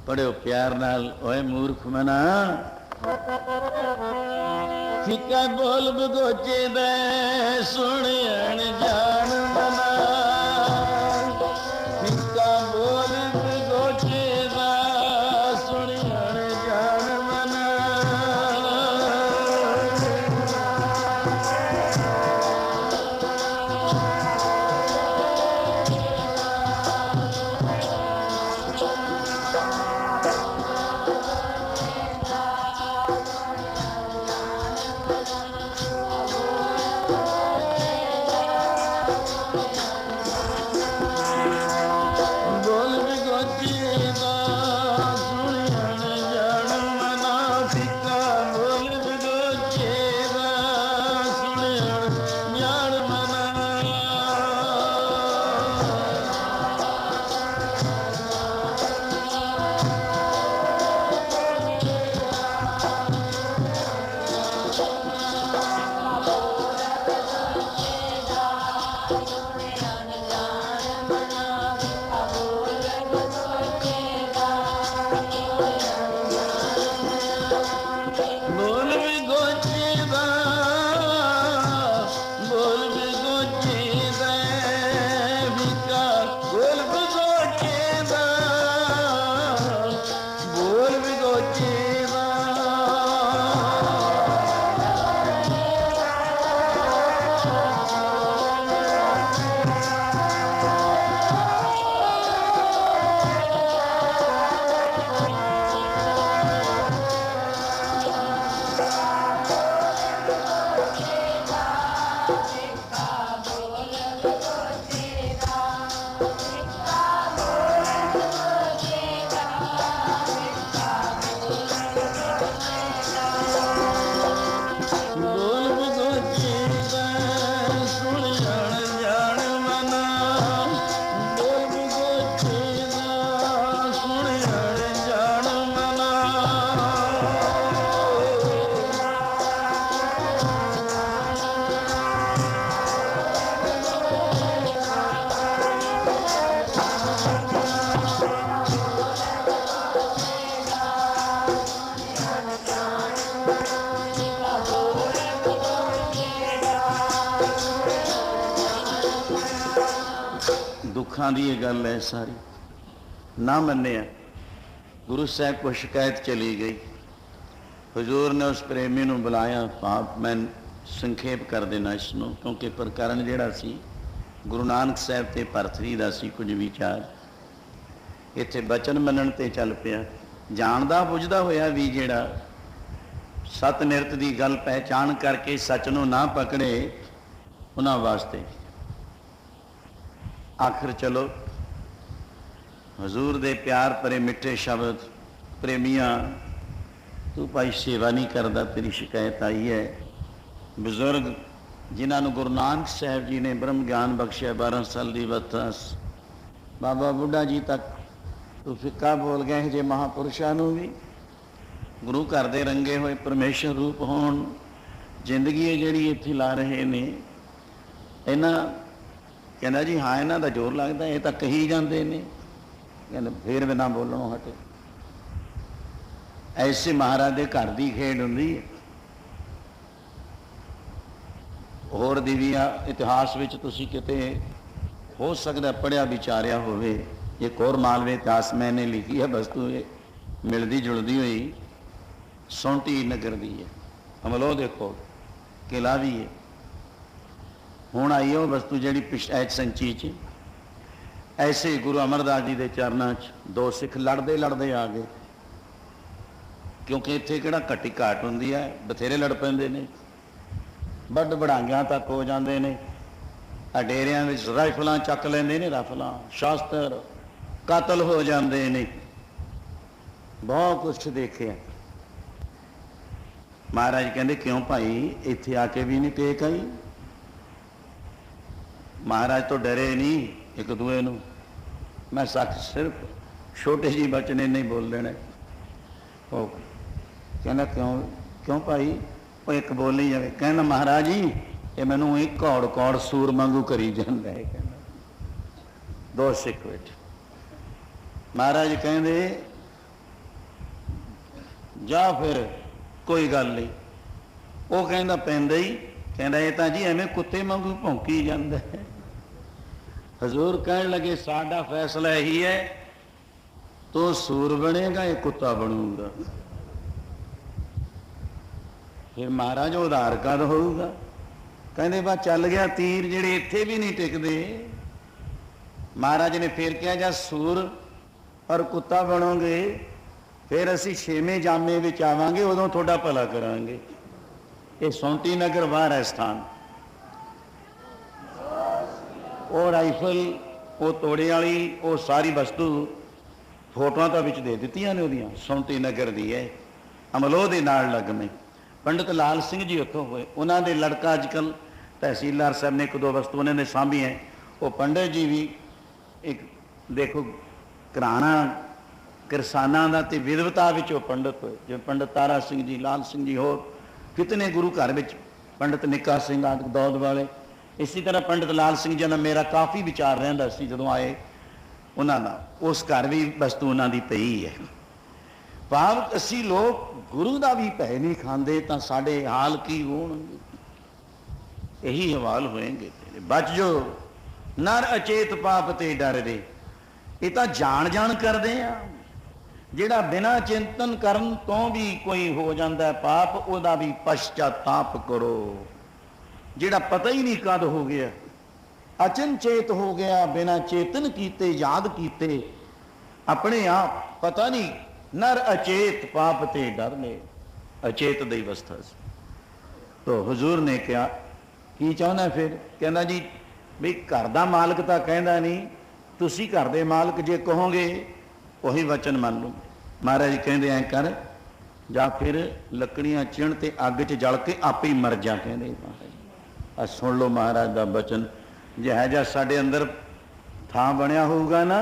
पढ़ो प्यार नाल, ओए मूर्ख मना, फिक्का बोल विगोचे दे सुन अनजान मना, फिक्का बोल विगोचे दा सुन अनजान मना। दुखों की ये गल है सारी, ना मन्निया। गुरु साहब को शिकायत चली गई, हजूर ने उस प्रेमी को बुलाया। पाप मैं संखेप कर देना इसनों, क्योंकि प्रकरण जिहड़ा सी गुरु नानक साहब ते भरतरी दा सी कुछ विचार, इत्थे बचन मनण ते चल पिया। जानदा बुझदा होया भी जिहड़ा सत निरत की गल पहचान करके सच नूं ना पकड़े, उन्हां वास्ते आखिर चलो हजूर दे प्यार भरे मिठे शब्द, प्रेमिया तू भाई सेवा नहीं करता, तेरी शिकायत आई है। बुजुर्ग जिन्होंने गुरु नानक साहब जी ने ब्रह्म ज्ञान बख्शिया 12 साल की बतस, बाबा बुढ़ा जी तक तू फिक्का बोल गए जे महापुरुषों भी गुरु घर दे रंगे हुए परमेश्वर रूप होण, जिंदगी है जिहड़ी इत्थे ला रहे ने, इन्हां कहना जी हाँ इन्हां दा जोर लगता, ये तो कही जाते ने, कहते फिर भी ना बोलणों हटे। ऐसे महाराज के घर की खेड हुंदी है, होर दी भी इतिहास विच तुसीं किते हो सकता पढ़िया विचारिया होवे। एक और मालवे इतिहास मैंने लिखी है वस्तु मिलती जुलती हुई सौंटी नगर दी है। अमलो देखो किला भी है। हुण आई वो वस्तु जी पिछैच संची च ऐसे गुरु अमरदास जी के चरणों च दो सिख लड़ते लड़ते आ गए, क्योंकि इत्थे किहड़ा घटी घाट हुंदी है, बथेरे लड़ पैंदे ने, बड़ बढ़ांगियां तक हो जाते हैं, डेरिया राइफल चक लेंदे ने, राइफल शास्त्र कतल हो जाते हैं, बहुत कुछ देखे। महाराज कहते क्यों भाई इत्थे आके भी नहीं टेक आई। महाराज तो डरे नहीं एक दूए नूं। मैं सच सिर्फ छोटे जी बचने नहीं बोल देने। वो कहना क्यों क्यों भाई, वो एक बोली जाए। कहना महाराज जी ये मैनू एक कौड़ कौड़ सूर वांगू करी जाता है। कहना दो सिख बैठे। महाराज कहते जा फिर कोई गल नहीं। वो कहना पैंदा ही, कहना ये तो जी एवें कुत्ते वांगू भौंकी जाता है। हजूर कहने लगे साडा फैसला यही है, तो सूर बनेगा या कुत्ता बनूंगा। फिर महाराज उधार कद होगा। कहते बा चल गया तीर जेड़े इत्थे भी नहीं टिकते। महाराज ने फिर कहा जा सूर और कुत्ता बनोगे फिर असी छेवें जामे विच आवांगे, उदों थोड़ा भला करांगे। ये सौंटी नगर बाहर है स्थान। वो राइफल वो तोड़े वाली वो सारी वस्तु फोटोआं तो विच दे दित्तियां ने उहदियां। सौंटी नगर दी है, अमलोह दे नाल लगमे। पंडित लाल सिंह जी उत्थों होए, उन्हां दे लड़का अजकल तहसीलदार साहब ने एक दो वस्तु उन्होंने सांभी है। वो पंडित जी भी एक देखो घराना किरसाना का ते विधवता विच वो पंडित होए, जिवें पंडित तारा सिंह जी, लाल सिंह जी, होर कितने गुरु घर विच पंडित निक्का सिंह आदि दौद वाले। इसी तरह पंडित लाल सिंह जी नाल मेरा काफ़ी विचार रहिंदा सी। जदों आए उन्हां दा उस घर भी वस्तु उन्हां दी पई है। भाव असी लोग गुरु का भी भय नहीं खाते तो साडे हाल की होणगे। यही हवाल होएंगे। बच जो नर अचेत पाप ते डर दे। ये तो जान जान करते हैं। जिहड़ा बिना चिंतन करन तो भी कोई हो जाता है पाप, उहदा भी पश्चाताप करो। जिहड़ा पता ही नहीं कद हो गया, अचनचेत हो गया, बिना चेतन कीते याद कीते अपने आप पता नहीं। नर अचेत पाप ते डर ले। अचेत दी अवस्था से। तो हुजूर ने कहा की चाहना फिर? कहना जी भी घर का मालक तो कहता नहीं, तुसी घर दे मालक जे कहोगे वही वचन मान लो। महाराज जी कहते ऐ कर जा फिर लकड़ियां चिण ते अग च जल के आपे ही मर जा। कहते महाराज सुन लो महाराज का वचन। जिहा जा साडे अंदर थां बनया होगा ना,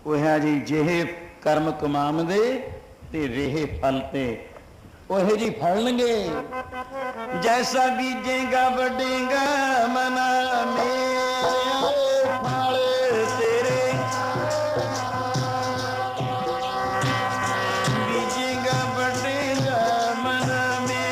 वह जी जेहे कर्म कमावदे ते वेहे फल ते ओहे जी फलणगे। जैसा बीजेगा बढ़ेगा मना मेरे फल तेरे। बीजेगा बढ़ेगा मना मेरे।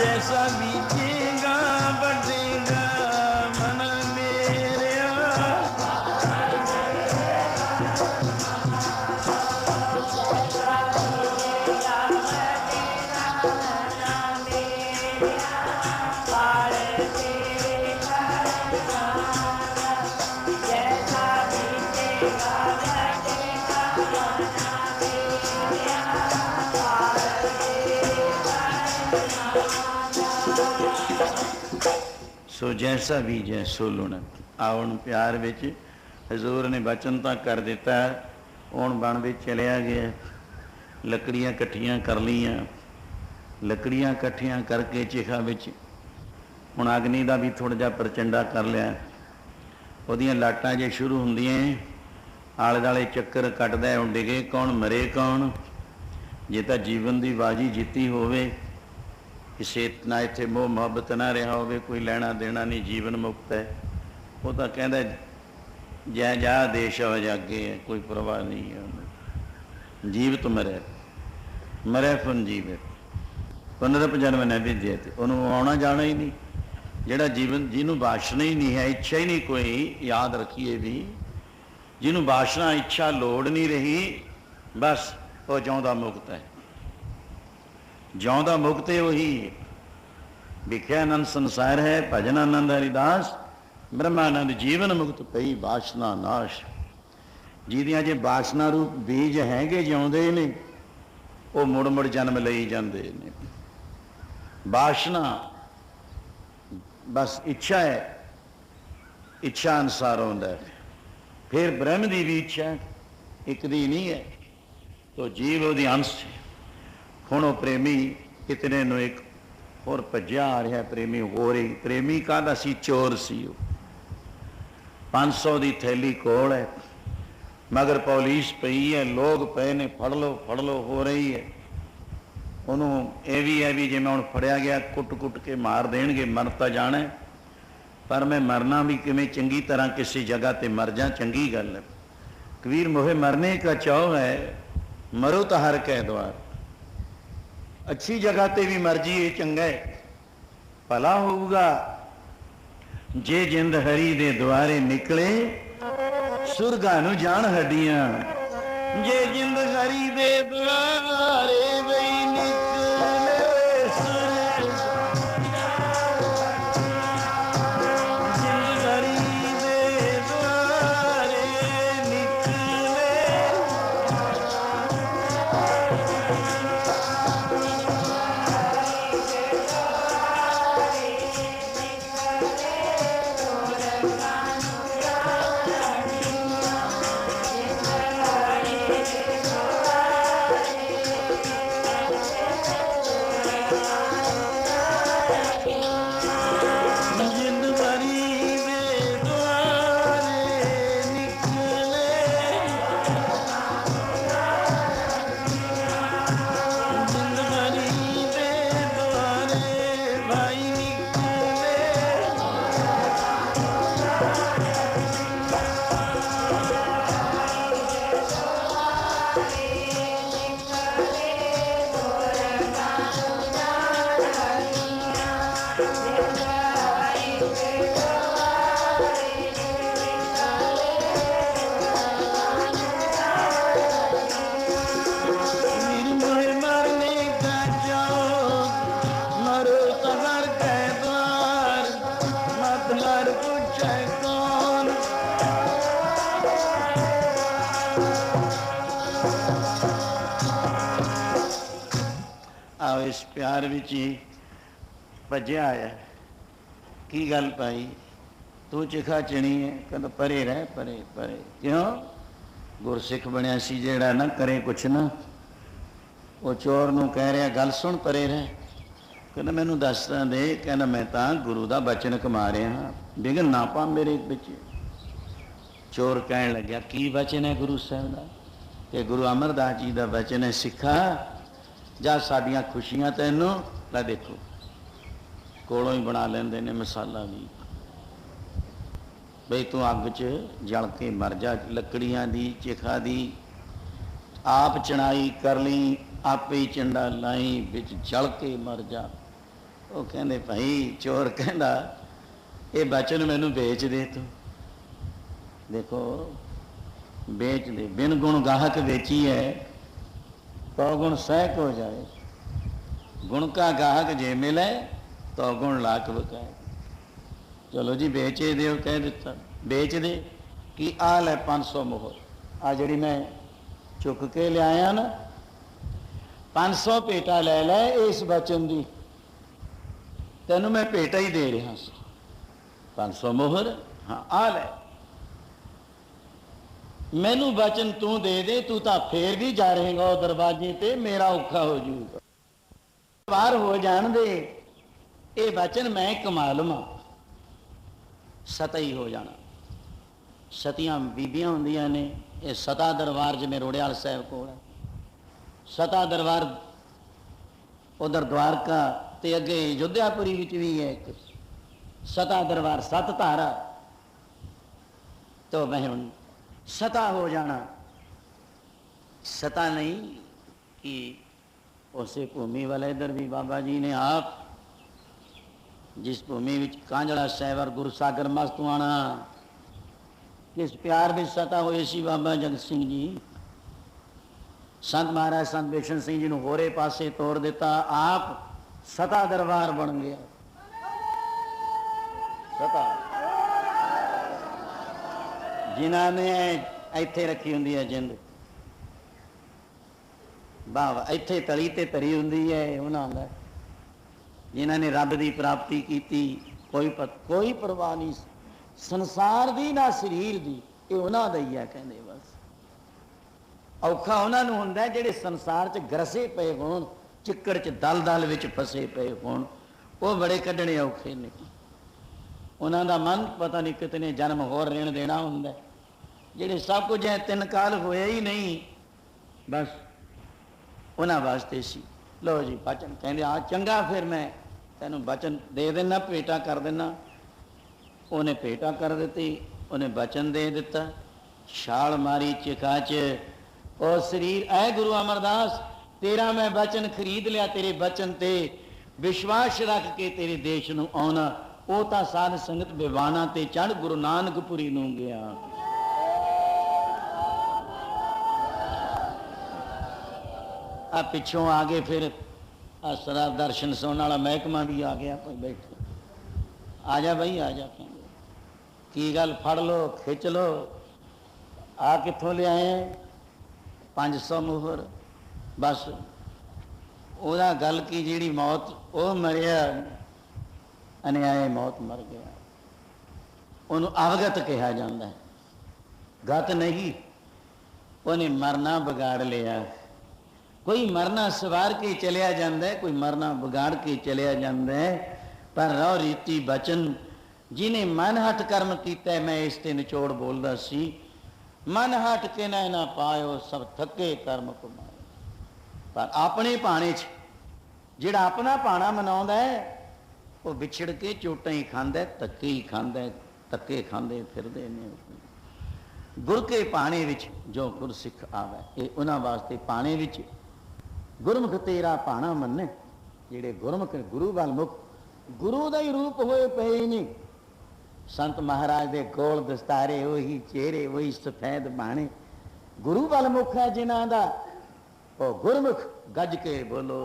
जैसा बीतेगा बढ़ेगा मन मेरा। सो जैसा बीजे सो लुण। आउण प्यार विच हजूर ने बचन तो कर दिता, हुण बन विच चलिया गया। लकड़ियां इकट्ठियां कर लियां, लकड़ियां इकट्ठियां करके चिखा विच हुण अग्नि का भी थोड़ा जिहा प्रचंडा कर लिया। उहदियां लाटां जे शुरू हुंदियां, आले दुआले चक्कर कटदा, हुण डिगे कौन मरे कौन। जे तां जीवन की बाजी जीती होवे, किसी ना इत्थे मोह मुहब्बत ना रहा हो, कोई लेना देना नहीं, जीवन मुक्त है, वो तो कहता जै जा देश हो जागे है, कोई परवाह नहीं है। जीवित मरे मरे फन जीवे पुनरप जन्म न विद्या, उन्होंने आना जाना ही नहीं। जोड़ा जीवन जिन्हों वासना ही नहीं है, इच्छा ही नहीं कोई, याद रखिए भी, जिन्हों वासना इच्छा लोड़ नहीं रही, बस वो जिउंदा मुक्त है। जिउंदा मुक्त है वही। विख्या आनंद संसार है, भजन आनंद हरिदास, ब्रह्मानंद जीवन मुक्त पई वासना नाश। जिहदियां जे वासना रूप बीज हैगे जिउंदे ने, वो मुड़ मुड़ जन्म लई जांदे ने। वासना बस इच्छा है, इच्छा अनुसार होंदा है। फिर ब्रह्म की भी इच्छा एक दी नहीं है, तो जीव वो अंश है। हुण वो प्रेमी कितने नूं एक होर भज्या आ रहा, प्रेमी हो रही। प्रेमी कहदा सी, चोर सी। 500 की थैली कोल है, मगर पॉलिस पई है, लोग पे ने, फड़ लो हो रही है। उन्होंने यह भी है भी, जिवें हुण फड़िया गया कुट कुट के मार देणगे, मर तो जाना है, पर मैं मरना भी किवें चंगी तरह किसी जगह ते मर जा, चंगी गल है। कबीर मोहे मरने का चाव है, मरो तो हर कै द्वार। अच्छी जगह ते भी मर्जी है, चंगा है, भला होगा जे जिंद हरी दे द्वारे निकले, सुरगा नूं जान हड्डियां। जे जिंद हरी दे द्वारे बई निकले, जिंद हरी दे द्वारे निकले। इस प्यार विच ही भज्या आया। की गल पाई, तू चिखा चिणी है, कहता परे रह, परे परे। क्यों? गुरसिख बनया सी जेड़ा ना करे कुछ ना। वो चोर नूं कह रहा, गल सुन, परे रह। कहना मैनू दसदा दे। कहना मैं तां गुरु दा बचन कमा रहा, विघन ना पा मेरे विच। चोर कहन लग्या, की बचन है गुरु साहब दा? कि गुरु अमरदास जी दा बचन है, सिखा जा साडियां खुशियां तैनू ला देखो कोलों ही बना लेंदे ने मसाला भी, बई तू अग च जल के मर जा। लकड़ियां दी चिखा दी आप चढ़ाई कर ली, आपे ही चंडा लाई, बिच जल के मर जा। ਉਹ ਕਹਿੰਦੇ ਭਾਈ ਚੋਰ ਕਹਿੰਦਾ ਇਹ ਬਚਨ ਮੈਨੂੰ ਵੇਚ ਦੇ ਤੂੰ। देखो बेच दे, बिन गुण गाहक बेची है तो गुण सहक हो जाए, गुण का गाहक जे मिले तो गुण लाख बकाए। चलो जी बेचे दे, कह दिता बेच दे कि आ ले 500 मोहर, आ जी मैं चुक के लिया ना 500 भेटा ले लै इस बचन की, तेन मैं भेटा ही दे रहा 500 मोहर। हाँ आ ले, मैनू बचन तू दे दे, तू तो फिर भी जा रहेगा दरवाजे पे, मेरा औखा हो जाऊगा, बाहर हो जान दे, ये बचन मैं कमा लवा, सता ही हो जाना। सतियां बीबियां होंदियां ने, ये सता दरबार जिमें रोड़ियाल साहब को है, सता दरबार उधर द्वारका ते अगे योध्यापुरी विच भी है एक सता दरबार, 7 धारा। तो मैं हुण सता हो जाना, सता नहीं कि उसे भूमि वाले इधर भी बाबा जी ने आप जिस भूमि में कांजड़ा साहब और गुरु सागर मस्तवाना किस प्यार में सता हुए सी बाबा जगत सिंह जी, संत महाराज संत बेशन सिंह जी ने होरे पासे तोड़ देता, आप सता दरबार बन गया। सता जिन्होंने इत्थे रखी होंगी है जिंद, वाह वाह, इत्थे तली ते तरी होंगी है उन्होंने, जिन्होंने रब की प्राप्ति की, कोई परवाह नहीं संसार की ना शरीर की, ये उन्होंने ही है। कहते बस औखा उन्होंने होंगे जेडे संसार च ग्रसे पे होण, चिक्कड़ च दल दल विच फसे पे होण, वो बड़े कढ़ने औखे ने। उन्होंने मन पता नहीं कितने जन्म होर रहन देना होंगे, जेडे सब कुछ है 3 काल होया ही नहीं, बस उन्होंने वास्ते सी। लो जी बचन कहते आ चंगा, फिर मैं तेन बचन दे देना, भेटा कर देना। उन्हें भेटा कर दी, उन्हें बचन दे दिता, छाल मारी चिखा च, और शरीर ऐ गुरु अमरदास तेरा मैं बचन खरीद लिया, तेरे बचन ते विश्वास रख के तेरे देश नूं आउणा। वो तो साध संगत बिवाना ते चढ़ गुरु नानकपुरी नूं गया। आ पिछों आ गए, फिर आ सदा दर्शन सुनने वाला महकमा भी आ गया, कोई बैठे आ जा बई आ जा, कहेंगे की गल फड़ लो खिंच लो, आ कित्थों ले आए 500 मोहर। बस ओदा गल की जिहड़ी मौत वो मरिया, अन्याय मौत मर गया, उन्होंने अवगत कहा जाता है, गत नहीं। उन्हें मरना बिगाड़ लिया, कोई मरना सवार के चलिया जाता है, कोई मरना बिगाड़ के चलिया जाता है, पर रौ रीति बचन जिन्हें मन हट कर्म किया, मैं इस ते निचोड़ बोलता सी, मन हट के ना पायो सब थके कर्म कमाए। पर अपने भाणे च जिहड़ा अपना भाणा मनाउंदा है वो विछड़ के चोटां ही खांदा, धक्के ही खांदा, धक्के खांदे फिरदे ने। गुर के भाणे विच जो गुरसिख आवे, ये उन्हां वास्ते भाणे विच गुरमुख तेरा भाणा मन्ने, जिहड़े गुरमुख गुरु वाल मुख, गुरु दा ही रूप होए पए ही नहीं। संत महाराज दे गोल दस्तारे, वही चेहरे, वही सफेद बाणे, गुरु वाल मुख है जिन्हां दा, ओ गुरमुख गज के बोलो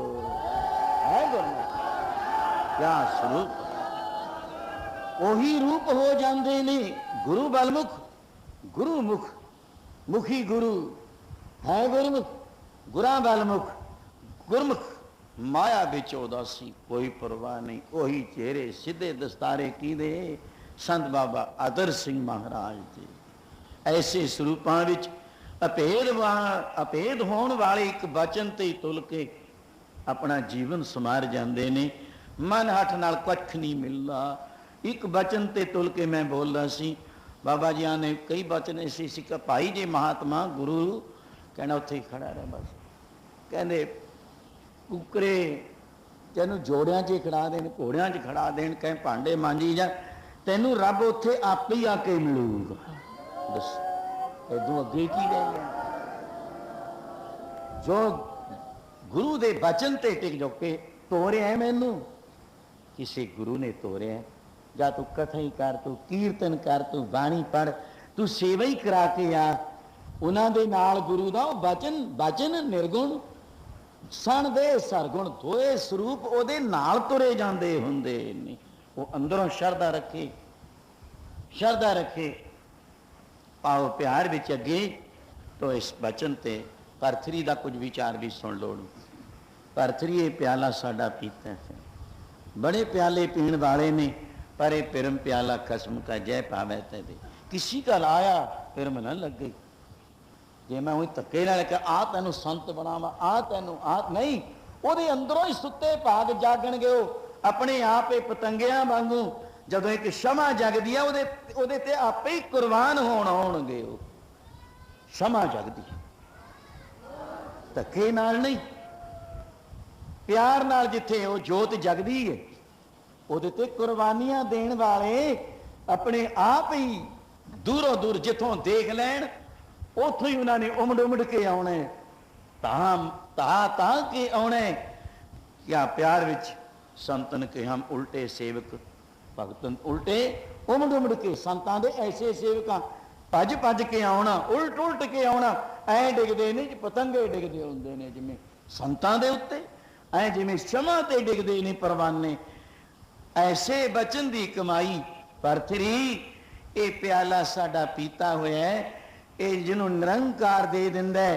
है गुरमुख, क्या स्वरूप, वही रूप हो जाते ने। गुरु बलमुख, गुरु मुख, मुखी गुरु है गुरमुख, गुरा बलमुख, गुरमुख माया बिच उदासी, कोई परवाह नहीं, वही चेहरे सीधे दस्तारे की दे संत बाबा आदर सिंह महाराज जी। ऐसे स्वरूपां विच अभेद होने वाले एक बचन ते तुल के अपना जीवन समार जाते ने। मन हठ नाल कुछ नहीं मिलता, एक बचन ते तुल के मैं बोलता सी, बाबा जी ने कई बचन ऐसे सी कि भाई जी महात्मा गुरु कहना उत्थे ही खड़ा रहा, बस कहते कुकरे तेनू जोड़ियां च खड़ा देन, घोड़ियां च खड़ा देन, कहें भांडे मांजी जा, तेनू रब उत्थे आप ही आके मिलूगा। दस इदों अगे की रह गया। जो गुरु दे बचन ते टिक जो के तोड़े है मैनू, किसी गुरु ने तोरिया, जा तू कथा ही कर, तू कीर्तन कर, तू बाणी पढ़, तू सेवा ही करा के आ। उन्हां दे नाल गुरु दा वचन वचन निर्गुण सण दे सरगुण दोए स्वरूप उहदे नाल तुरे जांदे हुंदे ने। वो अंदरों शरधा रखे, शरधा रखे, पाओ प्यार विच अगे। तो इस वचन ते भरथरी दा कुछ विचार भी सुन लो। भरथरी ये प्याला साडा पीता है, बड़े प्याले पीण वाले ने, पर ये पिरम प्याला खसम का जय पावे ते दे। किसी का लाया पिरम न लग गई। जे मैं वही धक्के नाल कहा आ तैनूं संत बनावा, आ तैनूं आ नहीं, ਉਹਦੇ अंदरों ही सुते भाग जागणगे। अपने आप ही पतंगियां वांगू जदों एक क्षमा जगदी है ਉਹਦੇ ते आपे ही कुर्बान होण आउणगे। क्षमा जगदी धक्के नाल नहीं, प्यार नाल जिथे वो जोत जगदी है ਉਹਦੇ ते कुर्बानियां देण वाले अपने आप ही दूरों दूर जिथों देख लैण उथों ही उन्होंने उमड़ उमड़ के आना, ता के आना। क्या प्यार विच संतन के हम उल्टे सेवक, भगतन उल्टे उमड़ उमड़ के, संतां दे ऐसे सेवक भज भज के आना, उल्ट उल्ट के आना। ऐ डिगदे ने पतंगे डिगदे हुंदे ने जिवें संतां दे उत्ते, ऐ जिवें क्षमा ते डिगदे ने परवाने। ऐसे बचन दी कमाई भरथरी ये प्याला साडा पीता होया है, ये जिन्हों निरंकार दे दिंदा है,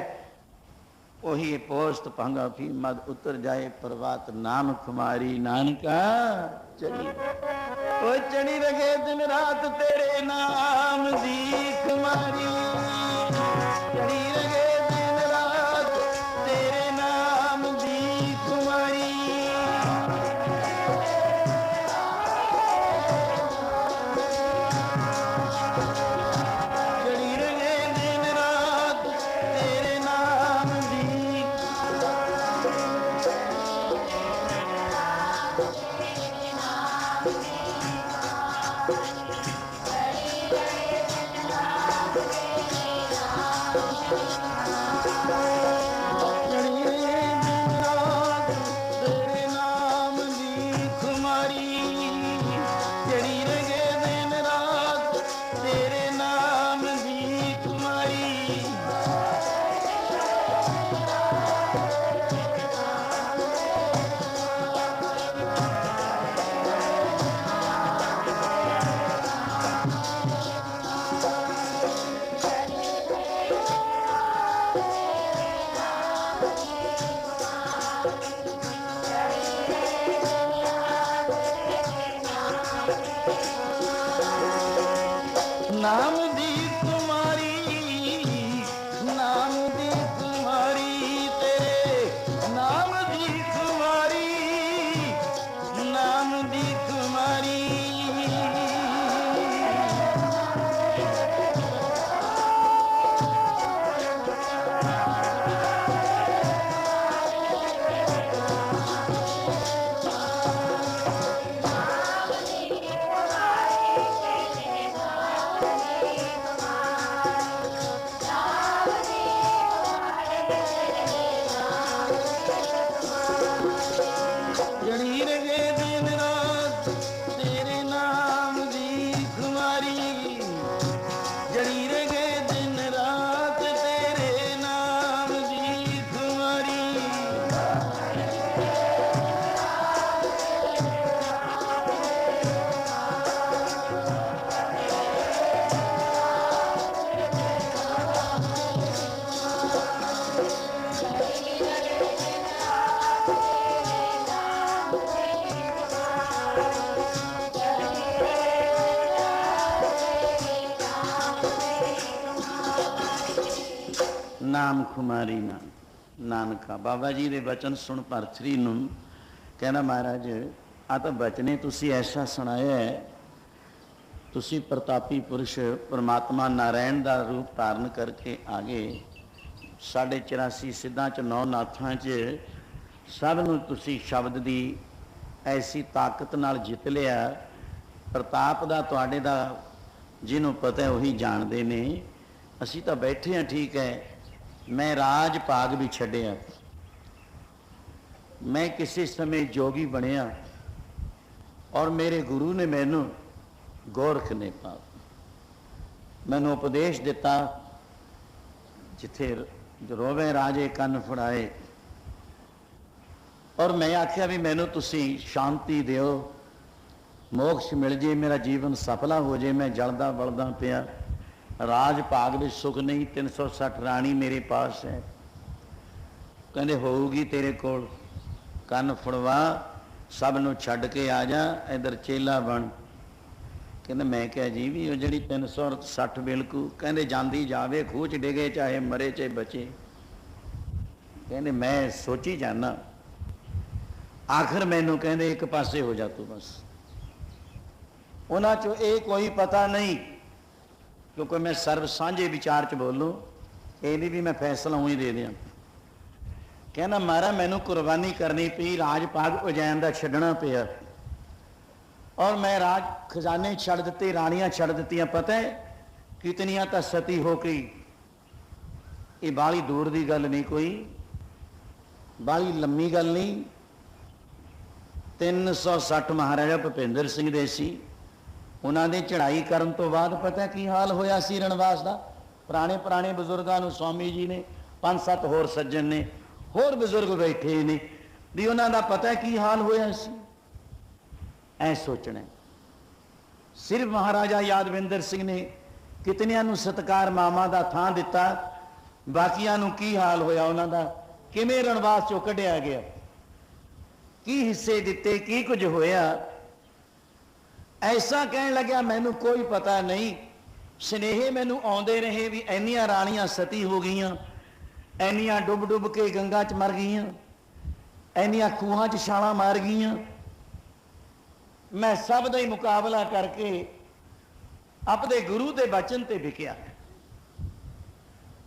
वही पोस्ट भांगा फी मद उतर जाए प्रभात नाम कुमारी नानका चली। ओ चढ़ी रखे दिन रात तेरे नाम दी कुमारी, चढ़ी रखे दिन रात तेरे नाम दी कुमारी। नाम दी तुम्हारी, नाम दी तुम्हारी, तेरे नाम दी तुम्हारी, नाम दी तुम्हारी। नाम खुमारी नाम नानका। बाबा जी के बचन सुन भरथरी नूं कहना, महाराज आ तो बचने तुसी ऐसा सुनाया है, तुसी प्रतापी पुरुष परमात्मा नारायण का रूप धारण करके आ गए। 84 सिद्धां च 9 नाथां च सब नूं तुसी शब्द की ऐसी ताकत नाल जित लिया। प्रताप दा तुहाडे दा जिन्हों पता है वही जानते ने। असी तो बैठे हैं ठीक है, मैं राज भाग भी छड्डिया, मैं किसी समय जोगी बनया, और मेरे गुरु ने मैनू गोरख ने मैनू उपदेश दिता, जिथे रोवे राजे कन फड़ाए। और मैं आख्या भी मैनू तुसी शांति दिओ, मोक्ष मिल जे, मेरा जीवन सफला हो जे, मैं जलदा बलदा पिया, राज भाग में सुख नहीं, 360 राणी मेरे पास है। कहते होगी तेरे कोल, कन फड़वा, सब नू छड्ड के आ जा, इधर चेला बन। कहते मैं क्या जी भी जी 360 बिलकू, कहते जाती जावे, खूह च डिगे, चाहे मरे चाहे बचे। कहते मैं सोची जाना, आखिर मैनू कहते एक पासे हो जा तू बस। उन्हां चों ये कोई पता नहीं, क्योंकि मैं सर्व सांझे विचार च बोलूं, ये नहीं भी मैं फैसला ही दे दियां। कहना मारा मैनू कुर्बानी करनी पई, राज पाग उजैन का छड्डना पिया, और मैं राज खजाने छड़ दिते, रानियां छड़ दित्तियां। पता है कितनियां तो सती हो गई। ये बाली दूर की गल नहीं, कोई बाली लम्मी गल नहीं। 360 महाराजा भुपिंदर सिंह दे सी, उन्होंने चढ़ाई करन तो बाद पता की हाल होया सी रणवास का। पुराने पुराने बजुर्गों को स्वामी जी ने, 5-7 होर सज्जन ने, होर बजुर्ग बैठे ने, भी उन्हों का पता की हाल होया सी। ऐ सोचना, सिर्फ महाराजा यादविंदर सिंह ने कितनियां नूं सत्कार मामा का थां दिता, बाकियां नूं की हाल होया उन्हों का, किवें रणवास चों कढ़िया गया, की हिस्से दिते, की कुछ होया। ऐसा कहन लग्या मैनू कोई पता नहीं। स्नेहे मैनू आउंदे रहे भी इन्नियां राणियां सती हो गईयां, इन्नियां डुब डुब के गंगा च मर गईयां, इन्नियां खूहां च छालां मार गईयां। मैं सब का ही मुकाबला करके अपने गुरु के बचन ते विकिया,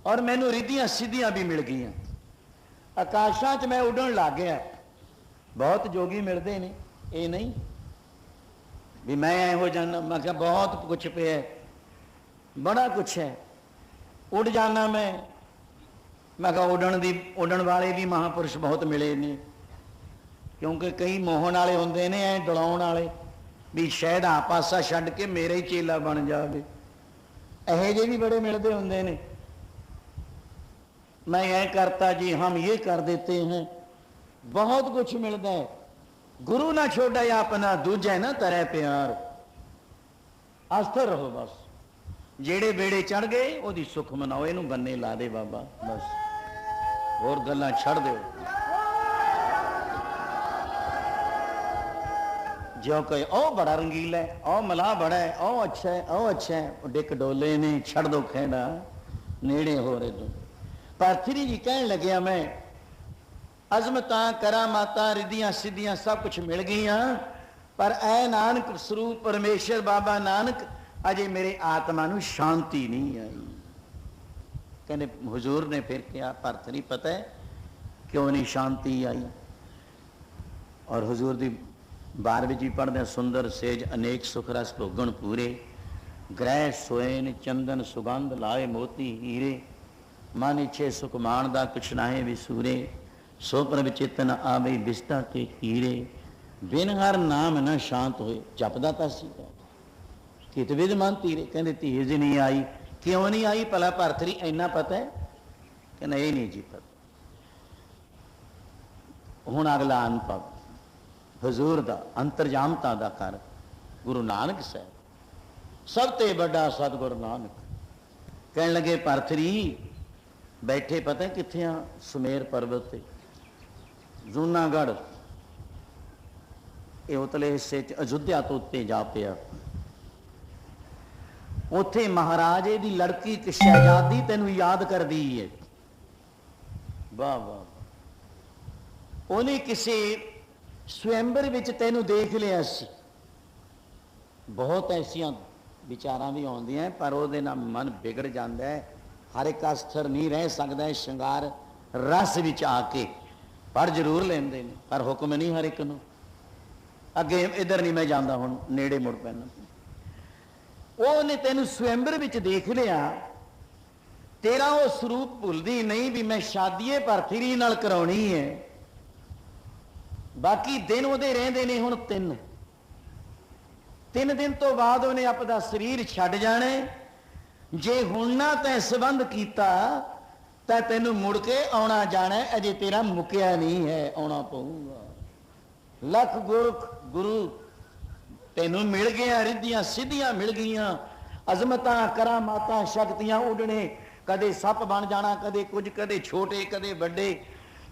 और मैनू रिद्धियां सिद्धियां भी मिल गई। आकाशां च मैं उड़न लग गया। बहुत जोगी मिलते हैं, ये नहीं भी मैं हो जाना। मैं क्या बहुत कुछ पे है, बड़ा कुछ है, उड़ जाना मैं क्या उड़न वाले भी महापुरुष बहुत मिले ने, क्योंकि कई मोहन वाले होंगे ने, ऐ डलाउण वाले भी शायद आ पासा छड्ड के मेरा ही चेला बन जाए, यहे जे भी बड़े मिलते होंगे ने। मैं ये करता जी, हम ये कर देते हैं, बहुत कुछ मिलता है। गुरु ना छोड़ा या अपना, दूजा ना तरह प्यार। आस्था रहो बस, जेड़े बेड़े चढ़ गए ओदी सुख मनाओ, इनू बन्ने ला दे बाबा बस, होर गल्लां छड़ दो। जो कहे ओ बड़ा रंगीला है, ओ मलाह बड़ा है, ओ अच्छा है, ओ अच्छा है, डिक डोले ने, छड़ दो खेड़ा, नेड़े हो रहे दो। पारथरी जी कहन लग्या मैं अजमतां करामातां रिद्धियां सिद्धियां सब कुछ मिल गई, पर ऐ नानक स्वरूप परमेश्वर बाबा नानक अजे मेरे आत्मा नूं शांति नहीं आई। कहने हुजूर ने फिर क्या पारथरी पता है क्यों नहीं शांति आई? और हुजूर दी 12वीं जी पढ़दे, सुंदर सेज अनेक सुख रस भोगण पूरे, ग्रह सोएन चंदन सुगंध लाए मोती हीरे, मन इच्छे सुख मानदा कुछ नाहे विसूरे, सो प्रभ चित न आवे बिस्ता के कीरे, बिन हर नाम न शांत होए। जपदा तां सी कित विद मन तीरे। कहते धीरज नहीं आई, क्यों नहीं आई? भला भरतरी इन्ना पता है? कहना ये नहीं जी पता। हुण अगला अनुभव हजूर दा अंतरजामता दा कर गुरु नानक साहब, सब ते बड़ा सतगुरु नानक। कहन लगे भरतरी बैठे पता कित्थे आ? सुमेर पर्वत ते जूनागढ़, ये उतले हिस्से अयोध्या तो उत्ते जा पिया। उत्थे महाराज दी लड़की एक शहजादी तेनू याद कर दी है। वाह वाह, उन्हें किसी स्वयंवर विच तेनू देख लिया सी। बहुत ऐसिया विचारां भी आउंदियां, पर उहदे नाल मन बिगड़ जाता है। हर एक अस्तर नहीं रह सकता है श्रृंगार रस विच आके, पढ़ जरूर लेंदे ने पर हुक्म नहीं हर एक नूं। अगे इधर नहीं मैं जाता, हुण नेड़े मुड़ पैना। उहने तेनू स्वयंवर विच देख लिया, तेरा वो स्वरूप भुलदी नहीं भी मैं शादीए भरतरी नाल कराउणी है। बाकी दिन उहदे रहिंदे ने हुण 3, 3 दिन तो बाद उन्हें अपना शरीर छड्ड जाने। जे हुण ना तैं संबंध किया तो तेनों मुड़ के आना जाना, अजे तेरा मुकिया नहीं है, आना पऊगा। लख गुरु तेनों मिल गया, रिद्धियां सिद्धियां मिल गईयां, अजमतां करामातां शक्तियां उडने, कदे सप बन जाना, कदे कुछ, कदे छोटे कदे बड़े।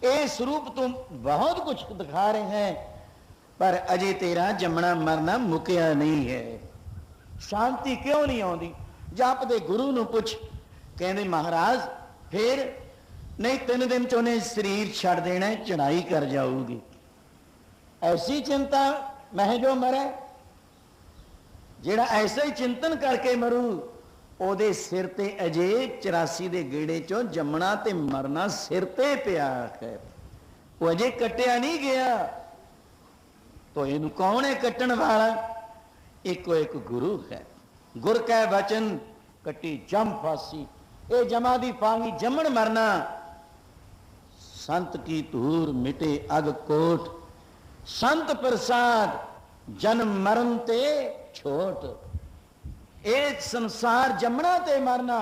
इस रूप तो बहुत कुछ दिखा रहे हैं, पर अजे तेरा जमना मरना मुकिया नहीं है। शांति क्यों नहीं आती? जप दे गुरु नूं पुछ। कहंदे महाराज फिर नहीं, 3 दिन च उन्हें शरीर छड़ देना, चढ़ाई कर जाऊगी। ऐसी चिंता मैं जो मरे, जेड़ा ऐसा ही चिंतन करके मरू, ओदे सिर ते अजे 84 दे गेड़े चो जमना ते मरना सिर ते पिया है, वो अजे कट्टिया नहीं गया। तो इनू कौन है कट्टन वाला? एको एक गुरु है। गुर कै वचन कट्टी जम फांसी, ए जमा दी फांगी जमन मरना। संत की धूर मिटे अग कोट, संत प्रसाद जन्म मरण ते छोट। एक संसार जमना ते मरना,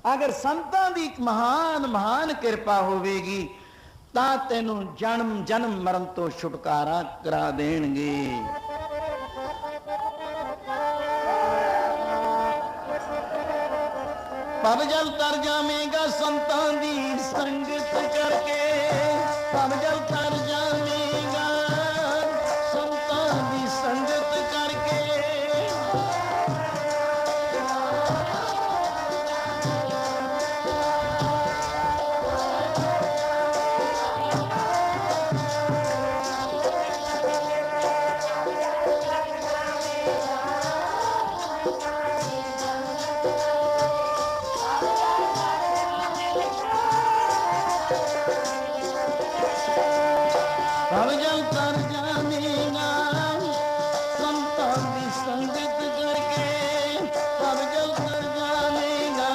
अगर संतां दी महान महान कृपा होवेगी तां तैनूं जन्म जन्म मरण तो छुटकारा करा देणगे। पब जल तर जावेगा संतां दी संगत करके, पब जल तर जावेगा संतां दी संगत करके। पब जल तर जावेगा संतां दी संगत करके, पब जल तर जावेगा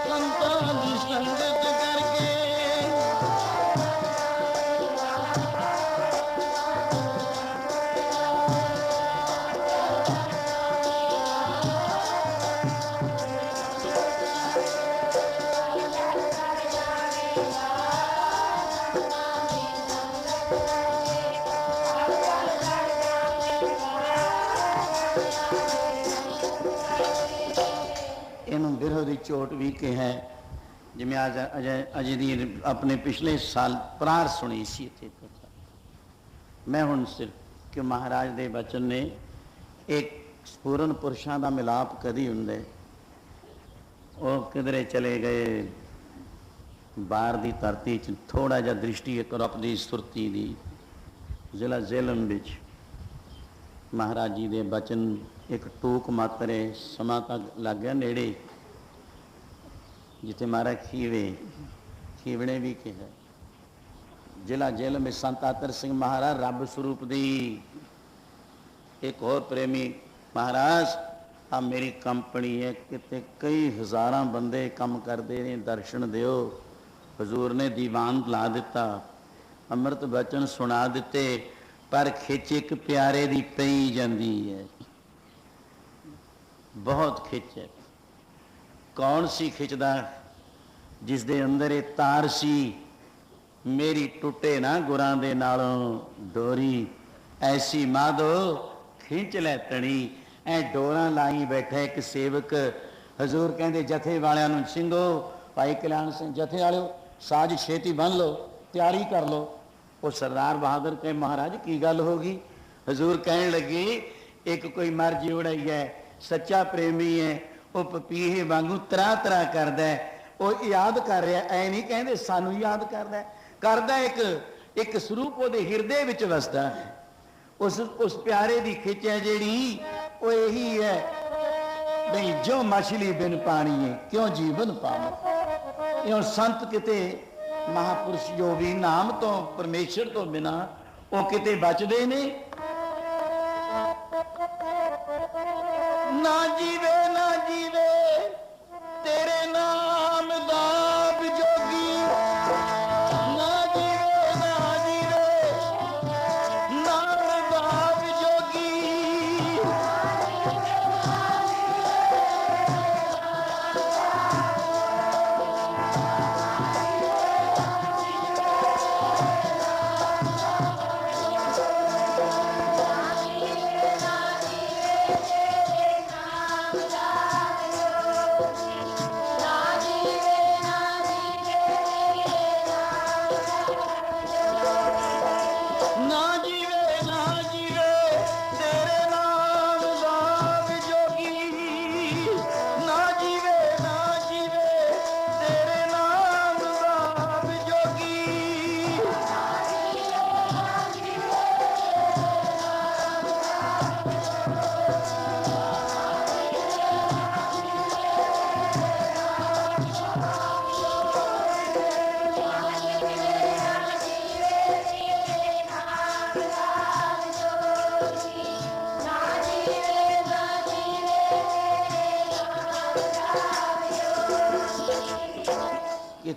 संतां दी संगत करके। ਇਹਨੂੰ ਬਿਰਹ ਦੀ ਚੋਟ ਵੀ ਕਿਹਾ, ਜਿਵੇਂ ਅੱਜ ਅਜੇ ਦੀ ਆਪਣੇ ਪਿਛਲੇ ਸਾਲ ਪ੍ਰਾਰ ਸੁਣੀ ਸੀ ਇੱਥੇ ਕਥਾ। ਮੈਂ ਹੁਣ ਸਿਰਫ ਕਿ ਮਹਾਰਾਜ ਦੇ ਬਚਨ ਨੇ, ਇੱਕ ਸਪੂਰਨ ਪੁਰਸ਼ਾਂ ਦਾ ਮਿਲਾਪ ਕਦੀ ਹੁੰਦਾ, ਉਹ ਕਿਧਰੇ ਚਲੇ ਗਏ ਬਾਹਰ ਦੀ ਧਰਤੀ 'ਚ, ਥੋੜਾ ਜਿਹਾ ਦ੍ਰਿਸ਼ਟੀ ਇੱਕ ਰਪਦੀ ਸੁਰਤੀ ਦੀ, ਜ਼ਿਲ੍ਹਾ ਜ਼ੇਲਮ ਵਿੱਚ ਮਹਾਰਾਜ ਜੀ ਦੇ ਬਚਨ एक टूक मात्र है, समा तक लग गया नेड़े, जिथे मारा खीवड़े भी कहा। जिला जेल में संत आतर सिंह महाराज रब स्वरूप दी। एक और प्रेमी महाराज आ मेरी कंपनी है, कितने कई हज़ारां बंदे कम करते ने, दर्शन दिओ। हजूर ने दीवान ला दिता, अमृत बचन सुना दिते, पर खिच एक प्यारे दी पई जाती है, बहुत खिच है। कौन सी खिचदा? जिस दे अंदर ये तार सी, मेरी टुटे ना गुरां दे नालों डोरी, ऐसी माधो खिंच लै तणी। ऐ डोरां लाई बैठा एक सेवक। हजूर कहंदे जथे वालियां नूं ਸਿੰਘੋ, भाई कल्याण सिंह जथे वालिओ साज छेती बन लो, तैयारी कर लो। वो सरदार बहादुर कहे महाराज की गल होगी? हजूर कहन लगे एक कोई मर जिवड़ा ही है, सच्चा प्रेमी है, वो पपीहे वांगू तरा तरा करदा है, वो याद कर रहा, ऐ नहीं कहते सानू याद करदा एक स्वरूप वो हिरदे विच वसदा है। उस प्यारे की खिच है जिहड़ी वो यही है नहीं, जो मछली बिन पानी है क्यों जीवन पावे। ये संत किते महापुरुष जो भी नाम तो परमेश्वर तो बिना वो किते बचदे ने, ना जीवे ना जीवे तेरे नाम दा जोगी, ना जीवे नाम दा जोगी।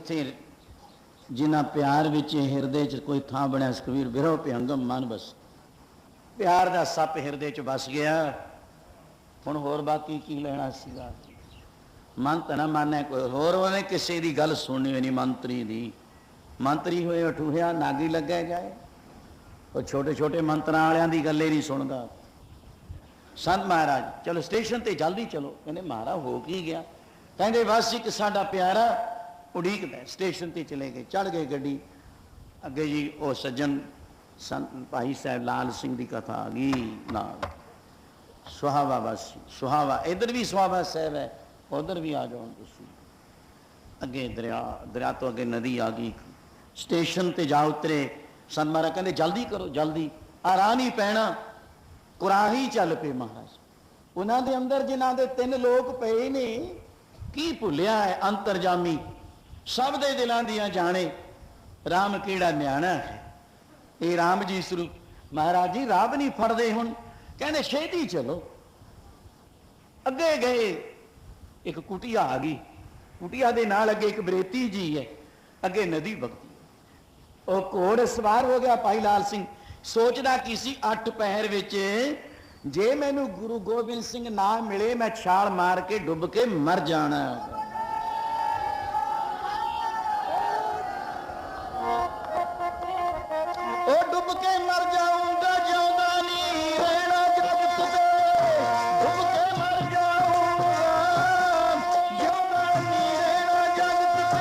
जिथे जिन्ना प्यार विच हिरदे च कोई थां बनया कबीर बिरहो भयंगम मन बस प्यार का सप हिरदे च बस गया। हुण होर बाकी की लेना सीगा मन तो ना माने कोई होर उन्हें किसी की गल सुननी नहीं मंत्री दी मंत्री होए अठूहिया नागी लगे जाए वो छोटे छोटे मंत्रा वालियां दी गल नहीं सुनता। संत महाराज चलो स्टेशन ते जल्दी चलो कहने महाराज हो की गया कहते बस एक साडा प्यारा उड़ीकदा स्टेशन ते चले गए चढ़ गए गड्डी अगे जी वो सज्जन संत भाई साहब लाल सिंह की कथा आ गई नाल सुहावा बस सुहावा इधर भी सुहावा साहब है उधर भी आ जाओ तुसी अगे दरिया दरिया तो अगे नदी आ गई स्टेशन ते जा उतरे संत महाराज कहते जल्दी करो जल्दी आराम ही पैना कुराही चल पे महाराज उन्होंने अंदर जिन्हों के 3 लोग पे ने की भुलिया है अंतरजामी सब दे दिलों दियां जाने राम केड़ा न्याणा है ये राम जी स्वरूप महाराज जी राह नहीं फड़ते हुण कहने छेती चलो अगे गए एक कुटिया आ गई कुटिया के नाल अगे एक बरेती जी है अगे नदी बगती है वह घोड़ सवार हो गया भाई लाल सिंह सोचदा की सी 8 पहर विच जे मैनू गुरु गोबिंद सिंह ना मिले मैं छाल मार के डुब के मर जाना ओ डुब के मर जाऊंगा जिंदा नहीं रहना जगत पे डुब के मर जाऊंगा जिंदा नहीं रहना जगत पे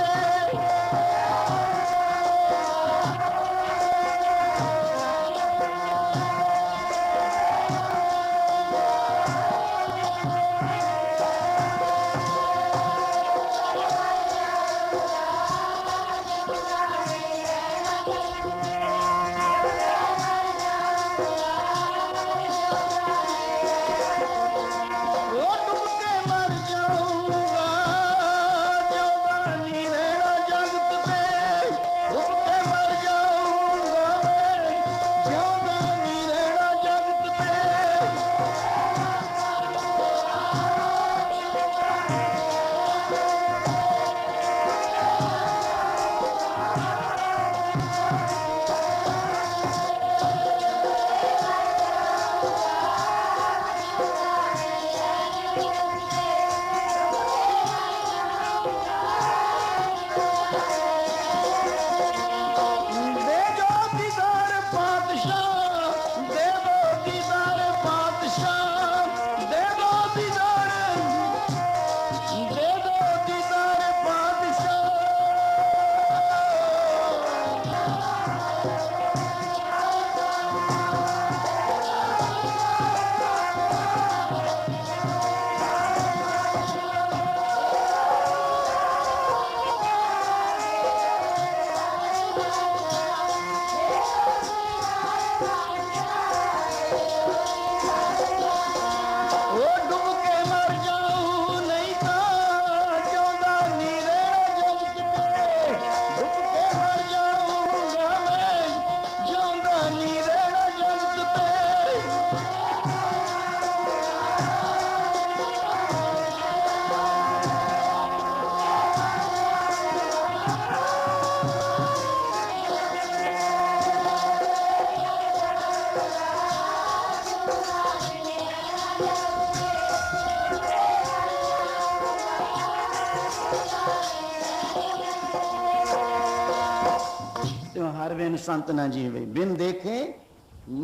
हर बिन संत ना जीवे बिन देखे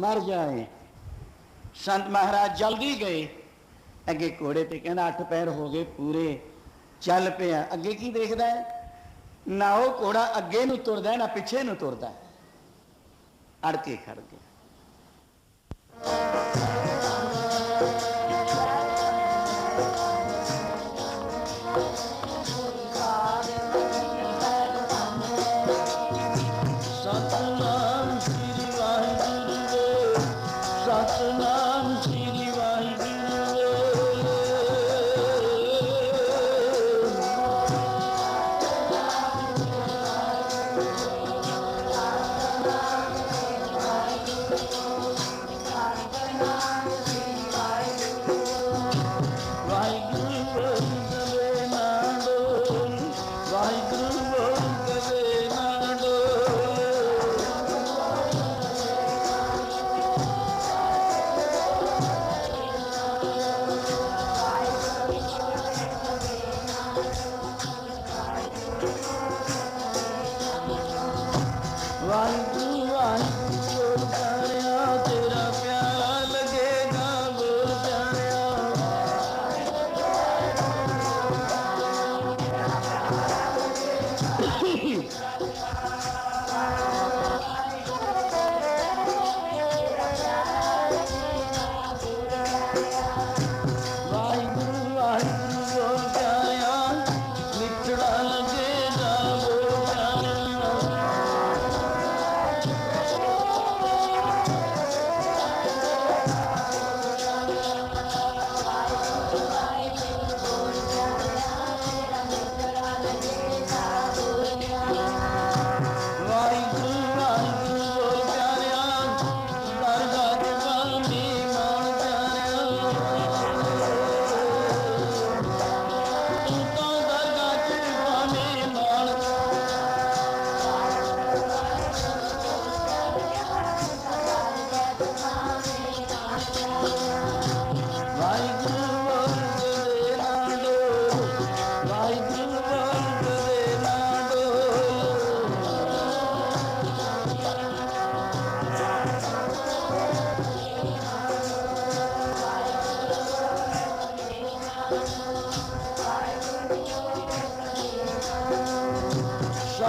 मर जाए। संत महाराज जल्दी गए अगे घोड़े ते कहना 8 पैर हो गए पूरे चल पे अगे की देखदा है ना वो घोड़ा अगे नूं तुरदा ना पिछे नूं तुरदा अड़ के खड़ गया।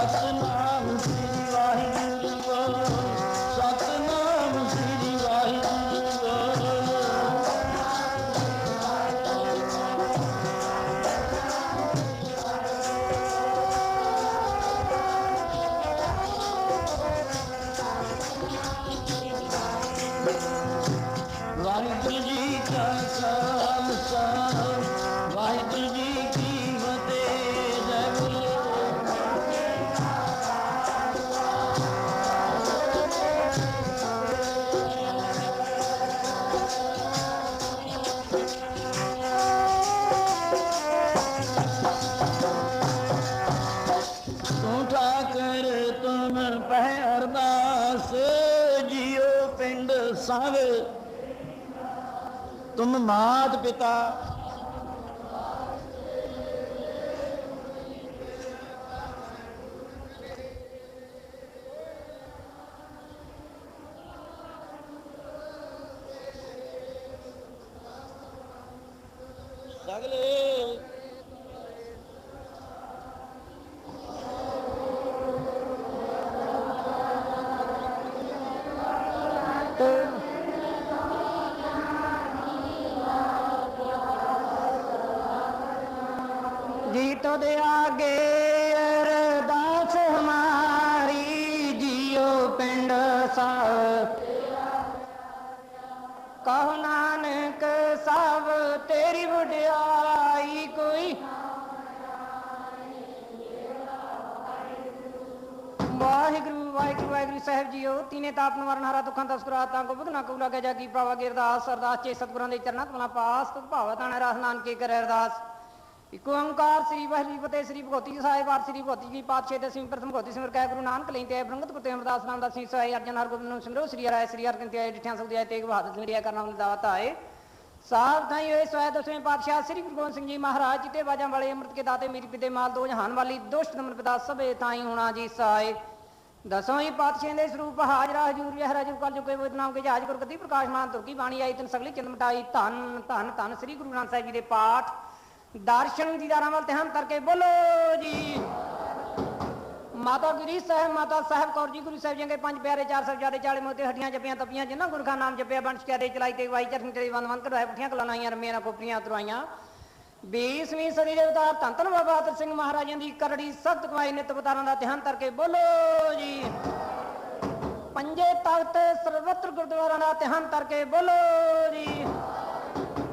सतनाम श्री वाहिगुरू बोल, सतनाम श्री वाहिगुरू बोल। वाहिगुरू जी का खालसा, वाहिगुरू जी की फतेह। जय बोलो। तू ठाकर तुम पह अरदास, जियो पिंड साव तुम मात पिता। सगले जी तो दे आगे अरदास हमारी, जियो पिंड साव कहो नानक साव तेरी बुढ़ियाई कोई। वाहिगुरू वाहिगुरू वाहिगुरू साहब जीओ। तीने ताप निवारण हारा दुखां तस्करातां को बुधना कबूला के जागी प्रावा की अरदास। अरदास चे सतगुरां दे चरणां तमला पास तुत भावत आना रास नानके करे अरदास। इक ओंकार श्री वाहिगुरू फतेह। श्री भगवती जी साहिब आर श्री भगवती जी पातशाह दसवीं प्रथम भगवती सिमर कह गुरु नानक लेते है ब्रंगत कुते अमरदास रामदास सिंह सहाय अर्जन हर गोबिंद सिमरो श्री हराय श्री हर कंते आए डिठियां सुखदे आए तेग बहादुर सिमरिया करना दावत आए। साहब थाई हुए स्वाय दसवें पातशाह श्री गुरु गोबिंद सिंह जी महाराज चिते बाजा वाले अमृत के दाते मेरी पिते माल दो जहान वाली दुष्ट दमन पिता सबे थाई होना जी सहाय। दसों ही पातशाह दे स्वरूप हाजरा हजूर यह राजू कल जो कोई नाम के जहाज गुरगति प्रकाशमान तुर्की बाणी आई तन सगली चिंत मिटाई। धन धन धन श्री गुरु नानक साहिब जी दे पाठ दर्शन दीदारा वाल ध्यान करके बोलो जी। माता गिरी साहब माता साहब कौर जी गुरु साहब जी के पंज प्यारे चार साहिबजादे 40 मोते हड्डियां जपियां तपियां जिन्ना गुरु का नाम जपिया वंश क्या दे चलाई ते वाई चरखी तेरी वंद वंद करवाए पुठियां कलाइयां रमियां कोपरियां उतरवाइयां। 20वीं सदी के अवतार धन धन बाबा बहादुर सिंह महाराजा की करड़ी सख्त कमाई नित अवतारां दा ध्यान करके बोलो जी। पंजे तख्त सर्वत्र गुरुद्वारा का ध्यान करके बोलो जी।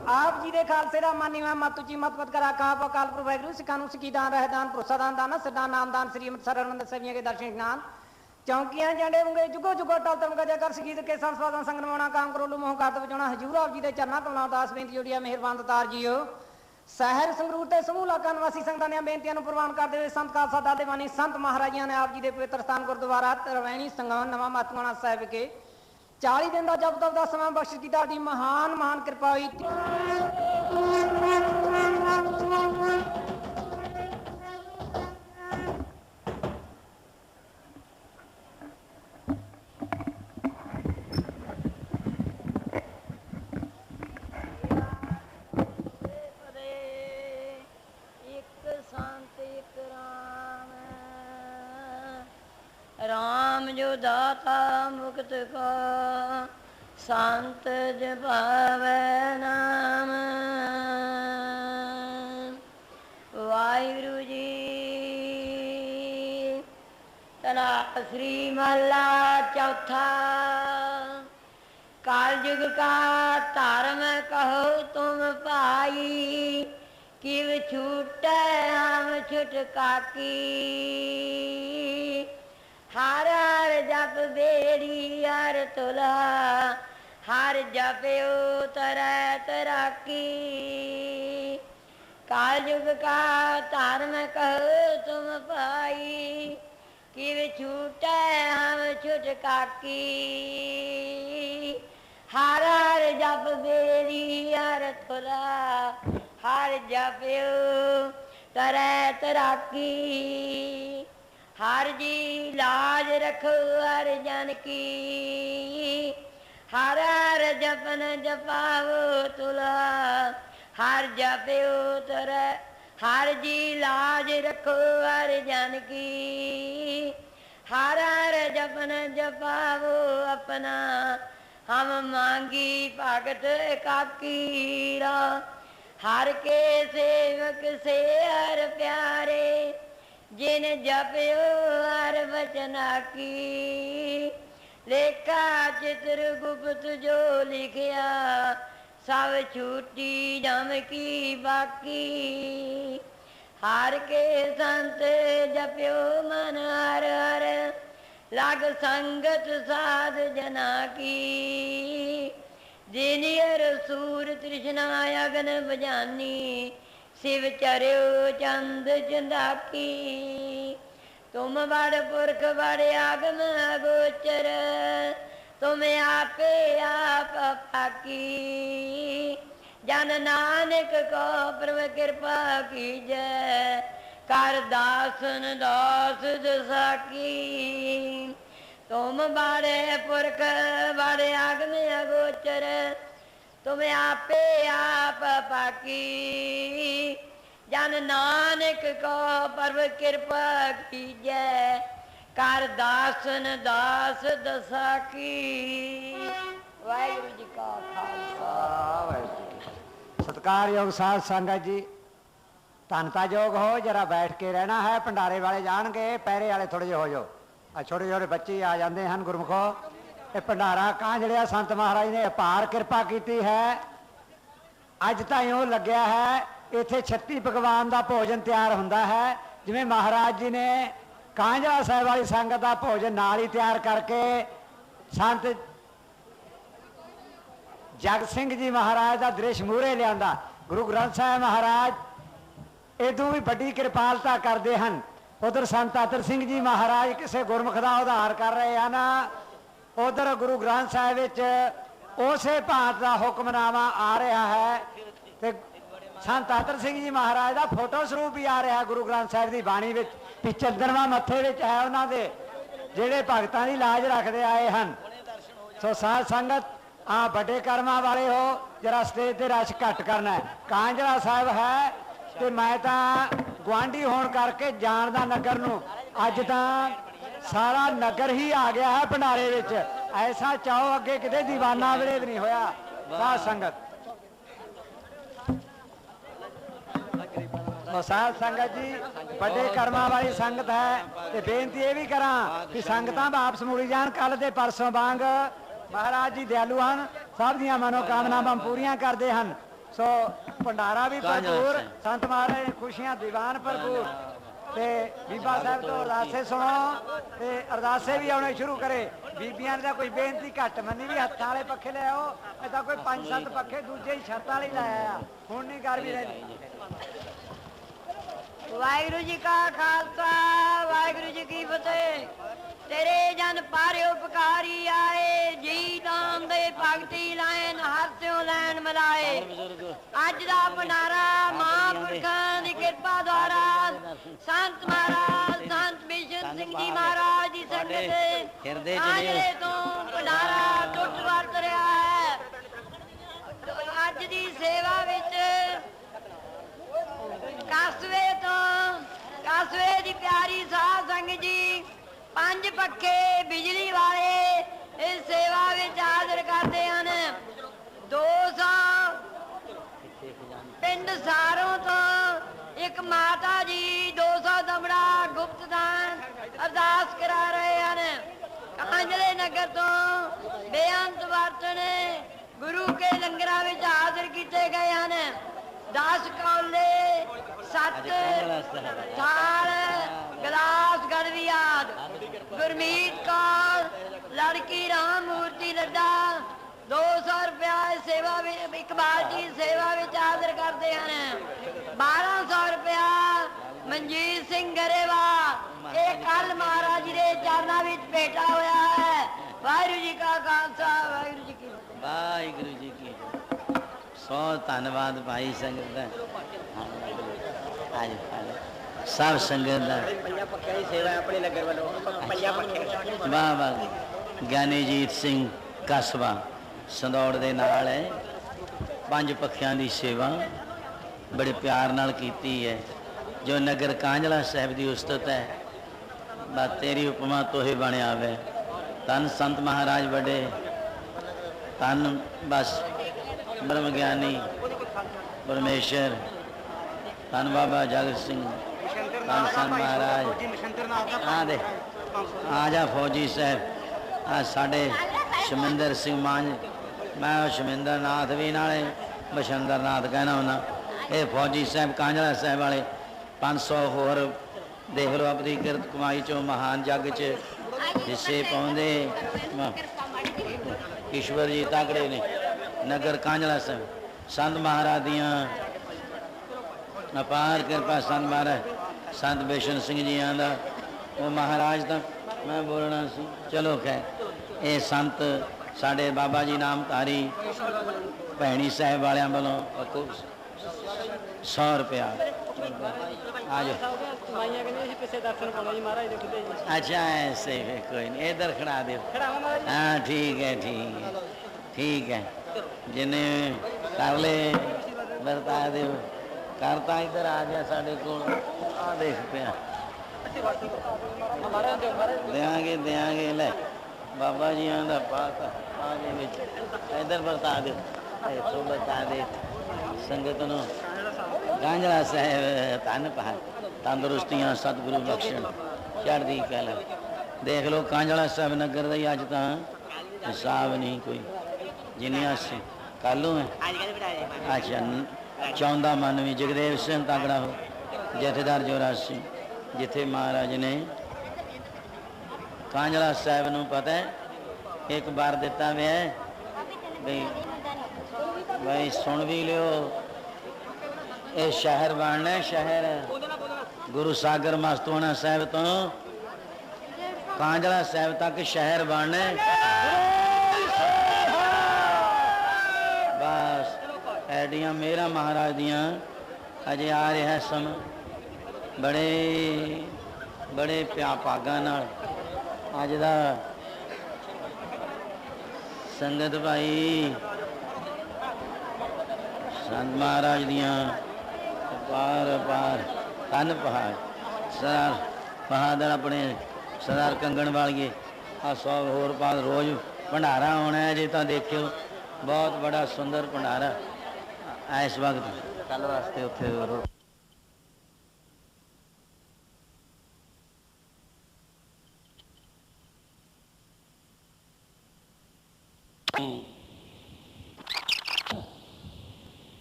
आप जी के खालसे का मानीवा मत उची मत पत करा कहा अकाल पुरख वाहिगुरू सिखां नूं सिक्खी दान रहदान भरोसा दान दाना सिरदान नामदान श्री अमृतसर हरमंदिर साहिब के दर्शन स्नान चौंकियां झंडे होंगे जुगो जुगो टल तमका जयकर संगीत के संस्वादां संग नवाना काम करोलू मोह करत बजाउणा हजूर आप जी के चरना कमला उदास बेनती जोड़िया मेहरबान दतार जीओ। शहर संगरूर ते समूह इलाका निवासी संगतां दीआं बेनतियां नूं प्रवान करदे होए संत खालसा दादे बानी संत महाराजियां ने आप जी के पवित्र स्थान गुरुद्वारा तरवैणी संगम नवा मातूआणा साहिब के 40 दिन का जब तब का समा बख्श किता दी महान महान कृपा हुई। राम जो दाता मुक्त का संत जपावे नाम। वाहिगुरु जी तना श्री महला चौथा। कालयुग का धर्म कहो तुम पाई, किव छूटे हम छुटका की। हर हर जप बेड़ी हर तुला, हर जपयो तरह तरह की। कालयुग का धर्म कहो तुम पाई, किव छूटे हम छुटका की। हर हर जप बेड़ी हर तुला, हर जपयो तरह तरह की। हर जी लाज रखो हर जन की, हर हर जपन जपावो तुला, हर जपयो तरह हर जी लाज रखो हर जन की, हर हर जपन जपावो अपना, हम मांगी भगत काकीरा। हर के सेवक से हर प्यारे, जिन जपयो हर वचना की। लेखा चित्र गुप्त जो लिखिया, सब छूटी जम की बाकी। हार के संत जप्यो मन हर हर, लग संगत साध जना की। जिनियर सूर तृष्णा अगन बजानी, शिव चर्यो चंद चंदाकी। तुम बड़ पुरख बड़ आगम गोचर, तुम आपे आप पाकी। जन नानक को प्रभ कृपा कीजै, कर दासन दास दसाकी। तुम बड़े पुरख बड़े आगम अगोचर, तुम आपे आप पाकी। जन नानक को प्रभ कृपा कीजै, कर दासन दास दसाकी। वाहिगुरु जी का खालसा वाहिगुरु। सत्कारयोग साध संगत जी, धनता योग हो, जरा बैठ के रहना है। भंडारे वाले जाणगे, पैरे वाले थोड़े जे हो जाओ। छोटे छोटे बच्चे आ जाते हैं गुरमुखो। ये भंडारा कांजड़िया संत महाराज ने अपार कृपा की है। अज ताईं लग्या है इत्थे 36 पकवान का भोजन तैयार होंदा है। जिवें महाराज जी ने कांजड़ा साहिब वाली संगत का भोजन नाल ही तैयार करके संत जग सिंह जी महाराज का दृश मूहरे लिया। गुरु ग्रंथ साहिब महाराज इदों भी बड़ी कृपालता करते हैं। उधर संत अतर सिंह जी महाराज किसी गुरमुख का उधार कर रहे हैं ना, उधर गुरु ग्रंथ साहिब उस भांत का हुक्मनामा आ रहा है। ते संत अतर सिंह जी महाराज का फोटो स्वरूप भी आ रहा है गुरु ग्रंथ साहिब की बाणी में। चंद्रमा मत्थे विच है उन्होंने जेड़े भगतां की लाज रखते आए हैं। सो साध संगत हाँ बड़े कर्मा वाले हो, जरा स्टेज ते रश घट करना है। कांजड़ा साहिब है तो मैं तो गुआढ़ी होने करके जानदा नगर नूं। अज तो सारा नगर ही आ गया है भंडारे विच। ऐसा चाहो अगे किते दीवाना वेले भी नहीं होया। साध संगत साध संगत जी बड़े कर्मा वाली संगत है। ते बेनती ये भी करा कि संगतां वापस मुड़ी जान। कल दे परसों वांग महाराज जी दयालु हैं, सब दियां मनोकामनावां पूरियां करते हैं। सो भंडारा भी भरपूर, संत महाराज ने खुशियां दीवान भरपूर। ते बीबा साहब तो अरदासे सुनो ते अरदासे भी आने शुरू करे। बीबियां ने कोई बेनती घट मनी भी हत्थां वाले पखे ले आओ। इदा कोई 5-7 पखे दूजे ही छत वाले लाया हुण नहीं कर भी रही। वाहिगुरु जी का खालसा वाहिगुरु जी की फतेह। तेरे जन पारे उपकारी आए, जी दान दे भगती लैन हरस्यों लैन मिलाए। अज दा भंडारा महापुरखां दी कृपा द्वारा संत महाराज संत बिशन सिंह जी महाराज की संगत कांजड़े तो भंडारा टुट वरत रहा है। अज दी सेवा विच कासवे दी प्यारी साध संगत जी 5 पक्खे बिजली वाले इस सेवा विच हाजिर करते हैं। 200 पिंड सारों तो एक माता जी 200 दमड़ा गुप्त दान अरदास करा रहे हैं। कांजड़े नगर तो बेअंत बर्तन गुरु के लंगरां विच हाजिर किए गए हैं। 10 कौले 7 थाल गिलास गड़वियाद गुरमीत कौर लड़की राम मूर्ति लड्डा 200 रुपया सेवा इकबाल जी सेवा में हाजिर करते हैं। 1200 रुपया मनजीत सिंह गरेवाल ये कल महाराज जी के चरणों में भेटा हुआ है। वाहिगुरु जी का खालसा वाहिगुरु जी की वाहिगुरु जी की सौ धन्यवाद भाई संगत सब संगत वाह वाह। ज्ञानीजीत सिंह कस्बा संदौड़ दे नाल है 5 पखियां दी सेवा बड़े प्यार नाल कीती है। जो नगर कांजला साहिब की उस्तत है, बस तेरी उपमा तो ही बनया वे। तन संत महाराज बड़े, तन बस ब्रह्म ज्ञानी परमेश्वर, तन बाबा जगत सिंह, तन संत महाराज। हाँ दे आ जा फौजी साहब, आ साढ़े शमिंदर सिंह मांझ, मैं शमिंदर नाथ भी नाले बशिंदर नाथ कहना होना। ये फौजी साहब कांजला साहब वाले 500 होर देख लो अपनी किरत कमाई चो महान जग च हिस्से पाउंदे। ईश्वर जी तगड़े ने। नगर कांजला साहब संत महाराज दियां अपार कृपा। संत महाराज संत बेशन सिंह जी आंदा वो महाराज तो मैं बोलना सी। चलो खैर ये संत साढ़े बाबा जी नामधारी भैणी साहब वालियां वालों 100 रुपया आ जाओ। अच्छा ऐसे कोई नहीं, इधर खड़ा दो। हाँ ठीक है ठीक है ठीक है। जिन्हें कर ले बरता दो करता इधर आ गया साढ़े को। आ देख पिया देंगे देंगे ले बाबा जी का पास आगे इधर बरता दो। तो बता दे संगत नो कांजला साहब धन पा तंदुरुस्तियां सतगुरु बख्शण चढ़दी कल। देख लो कांजला साहब नगर का अज तो हिसाब नहीं कोई जिन्नियां कलू है। अच्छा चौंदा मन भी जगदेव सिंह तगड़ा हो जथेदार जोरासी जिथे महाराज ने कांजला साहब नूं पता है एक बार दिता वे बई भाई सुन भी लियो ये शहर बनना शहर गुरु सागर मस्तूआणा साहब तो कांजला साहब तक शहर बनना। बस एडियां मेरा महाराज दियां अजे आ रहा है सम बड़े बड़े प्या भागा नाल अज दा संगत भाई संत महाराज दियां पार पार तन पहाड़ सरदार बहादुर अपने सरदार कंगन वालिए आ 100 होर पास रोज़ भंडारा होना है जे तो देखियो बहुत बड़ा सुंदर भंडारा इस वक्त कल वास्ते उत्थे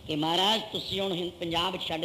कि महाराज तुसी हुण पंजाब छड्ड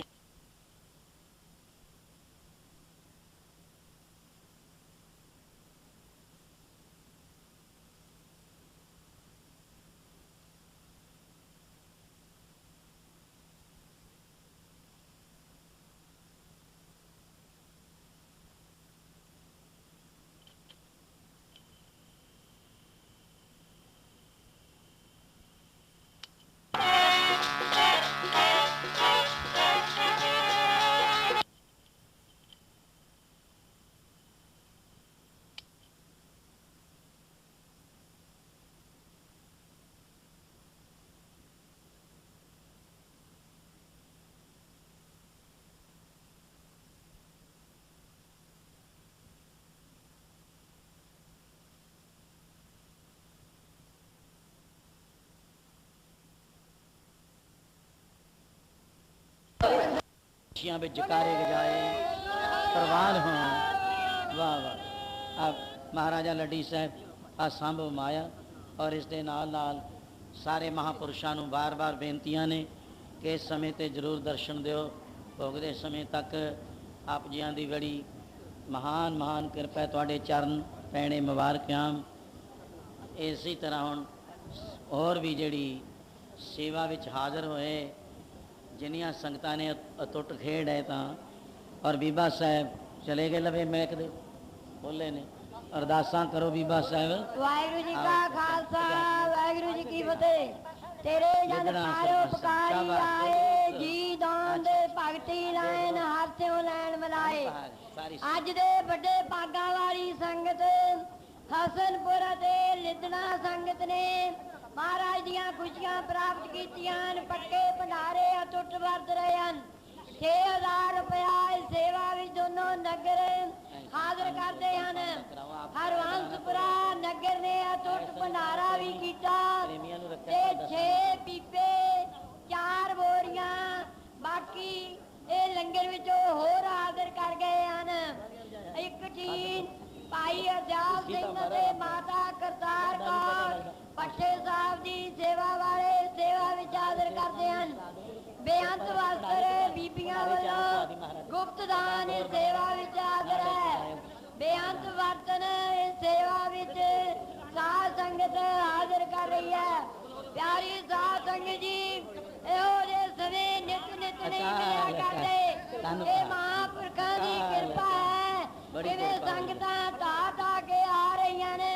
जकारे गजाए प्रवान हों। वाह वाह। अब महाराजा लड्डी साहब आ संभ माया और इस दे नाल नाल सारे महापुरुषों को बार बार बेनतियां ने कि इस समय ते जरूर दर्शन दिओ। भोगदे समय तक आप जियां दी बड़ी महान महान कृपा तुहाडे चरण पैणे मुबारकां। इसी तरह हुण और भी जिहड़ी सेवा विच हाज़र होए जिन्नियां संगतां ने अतुट खेड़ है तां और बीबा साहब चले गए लवे महक दे बोले ने अरदासां करो बीबा साहब। वाहिगुरू जी का खालसा वाहिगुरू जी की फतेह। तेरे जन सारे उपकारी आए जी दान दे भगती लाइन हर त्यों लैन मिलाए। अज दे बड़े भागा वाली संगत हसनपुर ते लिदना संगत ने महाराज दियां खुशियां प्राप्त कीतियां। पक्के भंडारे अटुट वरत रहे हैं। ਗੁਪਤ ਦਾਨ ਇਹ ਸੇਵਾ ਵਿੱਚ ਆਦਰ ਹੈ ਬੇਅੰਤ ਵਰਤਨ ਇਹ ਸੇਵਾ ਵਿੱਚ ਸਾਧ ਸੰਗਤ ਹਾਜ਼ਰ ਕਰ ਰਹੀ ਹੈ ਪਿਆਰੀ ਸਾਧ ਸੰਗਤ ਜੀ ਇਹੋ ਜਿਹੇ ਸਮੇਂ ਨਿਤ ਨਿਤ ਨਹੀਂ ਮਿਲਿਆ ਕਰਦੇ ਇਹ ਮਹਾਂਪੁਰਖਾਂ ਦੀ ਕਿਰਪਾ ਹੈ ਕਿਵੇਂ ਸੰਗਤਾਂ ਧਾ ਕੇ ਆ ਰਹੀਆਂ ਨੇ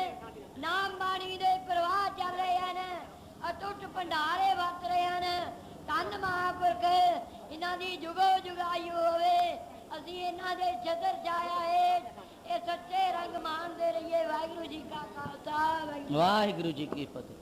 ਨਾਮ ਬਾਣੀ ਦੇ ਪ੍ਰਵਾਹ ਚੱਲ ਰਹੇ ਹਨ ਅਟੁੱਟ ਭੰਡਾਰੇ ਵਰਤ ਰਹੇ ਹਨ ਧੰਨ ਮਹਾਂਪੁਰਖ ਇਹਨਾਂ ਦੀ ਜੁਗੋ ਜੁਗਾਈ ਹੋਵੇ ਅਸੀਂ ਇਹਨਾਂ ਦੇ ਛਤਰ ਛਾਇਆ ਹੇਠ ਇਹ ਸੱਚੇ ਰੰਗ ਮਾਣਦੇ ਰਹੀਏ ਵਾਹਿਗੁਰੂ ਜੀ ਕਾ ਖਾਲਸਾ ਵਾਹਿਗੁਰੂ ਜੀ ਕੀ ਫਤਿਹ।